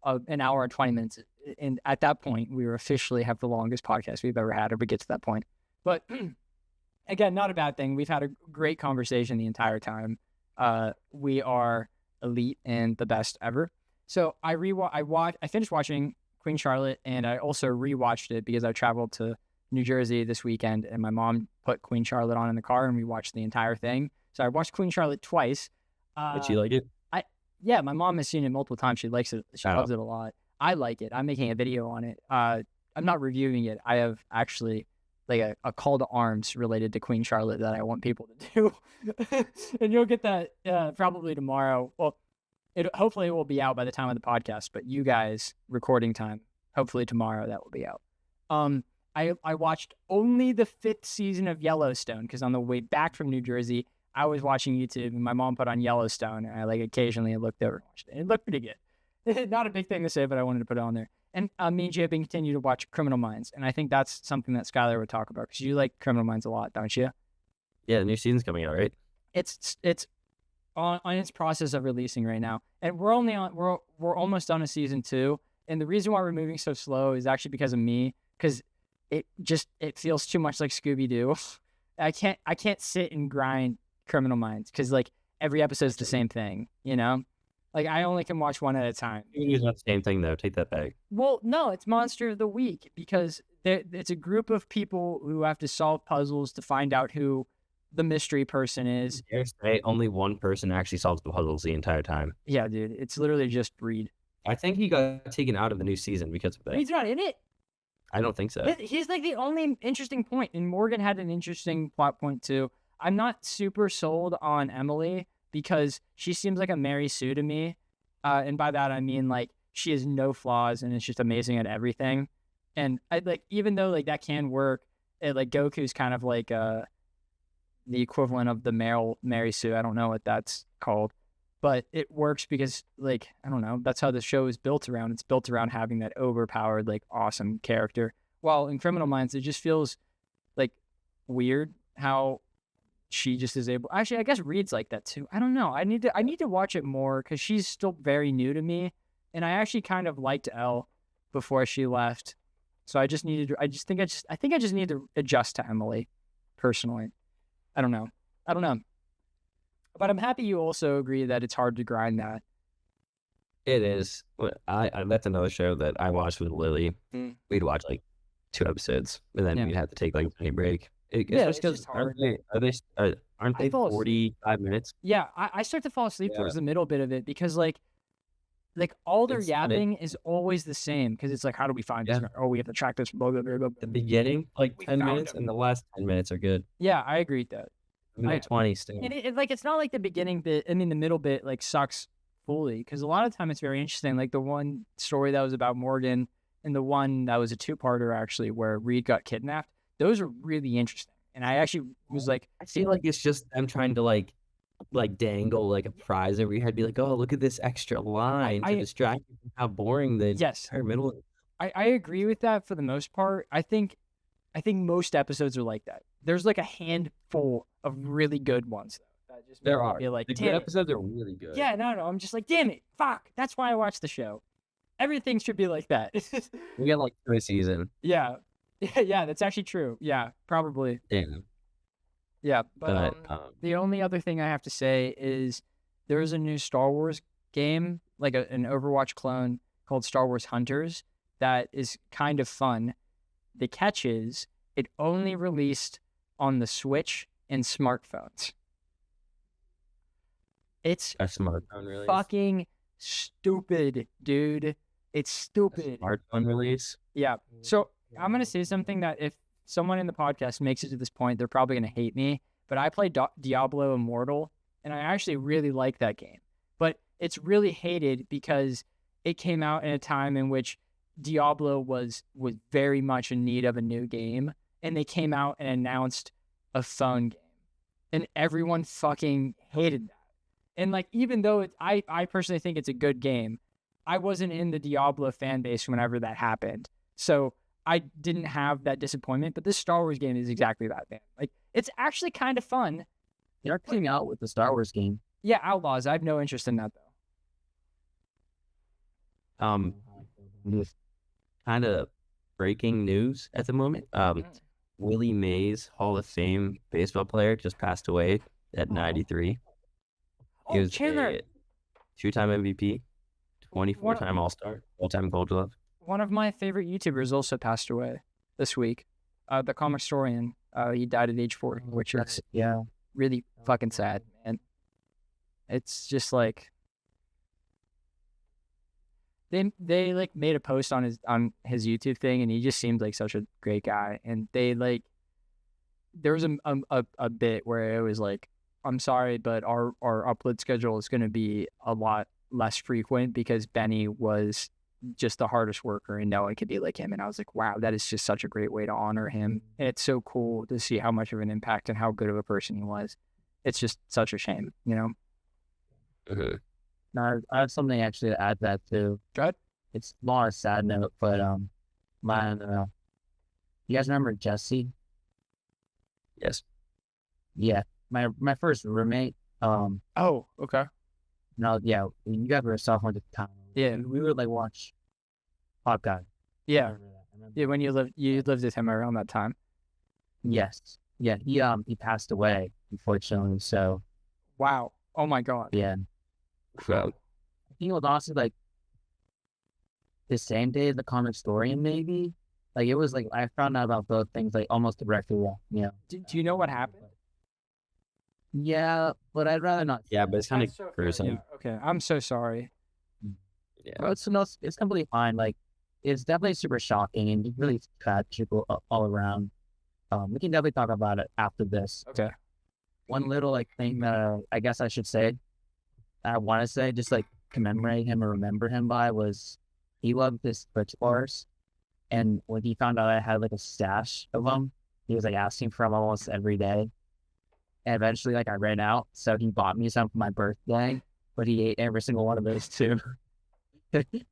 an hour and 20 minutes, and at that point, we will officially have the longest podcast we've ever had if we get to that point. But again, not a bad thing. We've had a great conversation the entire time. We are elite and the best ever. So I finished watching Queen Charlotte, and I also rewatched it because I traveled to New Jersey this weekend, and my mom put Queen Charlotte on in the car, and we watched the entire thing. So I watched Queen Charlotte twice. Did you like it? Yeah, my mom has seen it multiple times. She likes it. She loves it a lot. I like it. I'm making a video on it. I'm not reviewing it. I have actually like a call to arms related to Queen Charlotte that I want people to do, and you'll get that probably tomorrow. Well, hopefully it will be out by the time of the podcast, but you guys recording time, hopefully tomorrow that will be out. I watched only the 5th season of Yellowstone because on the way back from New Jersey, I was watching YouTube and my mom put on Yellowstone, and I occasionally looked over and watched it. It looked pretty good. Not a big thing to say, but I wanted to put it on there. And me and JP continue to watch Criminal Minds, and I think that's something that Skylar would talk about because you like Criminal Minds a lot, don't you? Yeah, the new season's coming out, right? It's on its process of releasing right now, and we're almost done a season 2. And the reason why we're moving so slow is actually because of me, because it feels too much like Scooby-Doo. I can't sit and grind Criminal Minds because like every episode's the same thing, you know? Like I only can watch one at a time. It's not the same thing though. Take that back. Well, no, it's Monster of the Week because it's a group of people who have to solve puzzles to find out who the mystery person is. Only one person actually solves the puzzles the entire time. Yeah, dude, it's literally just Reed. I think he got taken out of the new season because of that. Reed's not in it. I don't think so. He's like the only interesting point, and Morgan had an interesting plot point too. I'm not super sold on Emily because she seems like a Mary Sue to me, and by that I mean like she has no flaws and is just amazing at everything. And I like even though like that can work, like Goku's kind of like the equivalent of the Mary Sue. I don't know what that's called, but it works because like I don't know. That's how the show is built around. It's built around having that overpowered like awesome character. While in Criminal Minds, it just feels like weird how she just is able. Actually, I guess Reed's like that too. I don't know. I need to watch it more because she's still very new to me, and I actually kind of liked Elle before she left. So I just need to adjust to Emily, personally. I don't know. But I'm happy you also agree that it's hard to grind that. It is. That's another show that I watched with Lily. We'd watch like 2 episodes, and then we'd have to take like a break. It's just hard. Aren't they 45 minutes? Yeah, I start to fall asleep towards the middle bit of it because like all their yapping is always the same because it's like, how do we find this? Oh, we have to track this. Blah, blah, blah, blah. The beginning, like 10 minutes, and the last 10 minutes are good. Yeah, I agree with that. I mean, 20 still. And it's not like the beginning bit. I mean, the middle bit like sucks fully because a lot of time it's very interesting. Like the one story that was about Morgan and the one that was a two-parter actually, where Reed got kidnapped. Those are really interesting, and I actually was like, I feel like it's just them trying to like dangle like a prize over your head, be like, oh, look at this extra line to distract you from how boring the yes, entire middle is. I agree with that for the most part. I think most episodes are like that. There's like a handful of really good ones though. That just There make me are. feel like, The damn good it. episodes are really good. Yeah, no, I'm just like, damn it, fuck. That's why I watch the show. Everything should be like that. We get like 2 a season. Yeah, yeah, that's actually true. Yeah, probably. Damn. Yeah, but But the only other thing I have to say is there is a new Star Wars game, like an Overwatch clone called Star Wars Hunters, that is kind of fun. The catch is it only released on the Switch and smartphones. It's a smartphone release. fucking stupid, dude. It's stupid. Smartphone release. Yeah. So I'm gonna say something that if someone in the podcast makes it to this point, they're probably gonna hate me. But I played Diablo Immortal, and I actually really like that game. But it's really hated because it came out in a time in which Diablo was very much in need of a new game, and they came out and announced a phone game, and everyone fucking hated that. And like, even though I personally think it's a good game, I wasn't in the Diablo fan base whenever that happened, so I didn't have that disappointment. But this Star Wars game is exactly that, man. Like, it's actually kind of fun. They're coming out with the Star Wars game. Yeah, Outlaws. I have no interest in that though. Kind of breaking news at the moment. Willie Mays, Hall of Fame baseball player, just passed away at 93. He was Chandler, a 2-time MVP, 24-time All-Star, all-time Gold Glove. one of my favorite YouTubers also passed away this week. The comic historian. He died at age 40, which is really fucking sad, man. It's just like they like made a post on his YouTube thing, and he just seemed like such a great guy. And they like there was a bit where it was like, I'm sorry, but our upload schedule is going to be a lot less frequent because Benny was just the hardest worker and no one could be like him. And I was like, wow, that is just such a great way to honor him. And it's so cool to see how much of an impact and how good of a person he was. It's just such a shame, you know? Mm-hmm. Now, I have something actually to add to that too. Go ahead. It's not a sad note, but you guys remember Jesse? Yes. Yeah, my first roommate. Oh, okay. No, yeah, you guys were a sophomore at the time. Yeah. We would like watch Hawkeye. Yeah. Yeah, when you lived with him around that time. Yes. Yeah, he passed away, unfortunately. So Wow. Oh my God. yeah. So, I think it was honestly like the same day as the comic historian, maybe. Like it was like I found out about both things like almost directly. Yeah. Do you know what happened? Yeah, but I'd rather not. yeah, but it's kind of That's so fair. gruesome. Yeah, okay. I'm so sorry. Yeah. But it's completely fine. Like it's definitely super shocking and really sad people all around. We can definitely talk about it after this. Okay. One little like thing that I guess I should say, I want to say, just like commemorate him or remember him by was he loved his Twix bars, and when he found out I had like a stash of them, he was like asking for them almost every day. And eventually, like I ran out, so he bought me some for my birthday, but he ate every single one of those too.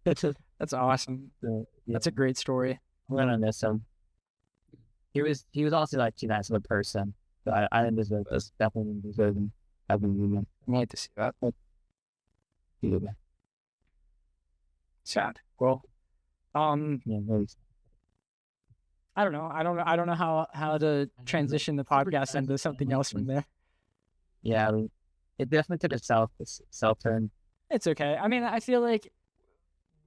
That's awesome. So, yeah, That's a great story. I'm gonna miss him. He was also like too nice of a person. So I didn't deserve this. Definitely didn't deserve him having human. I hate to see that. Yeah, Sad. Well, really. I don't know. I don't know how to transition the podcast into something else from there. Yeah, I mean, it definitely took a self turn. It's okay. I mean, I feel like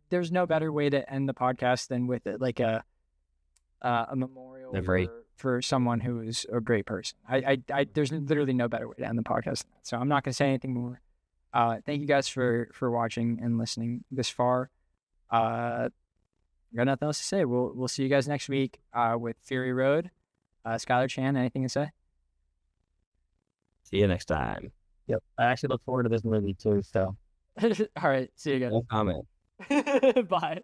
there's no better way to end the podcast than with it, like a memorial Memory. for someone who is a great person. I there's literally no better way to end the podcast than that. So I'm not gonna say anything more. Thank you guys for watching and listening this far. Got nothing else to say. We'll see you guys next week with Fury Road. Skylar Chan, anything to say? See you next time. Yep. I actually look forward to this movie too. So. All right. See you guys. No comment. Bye.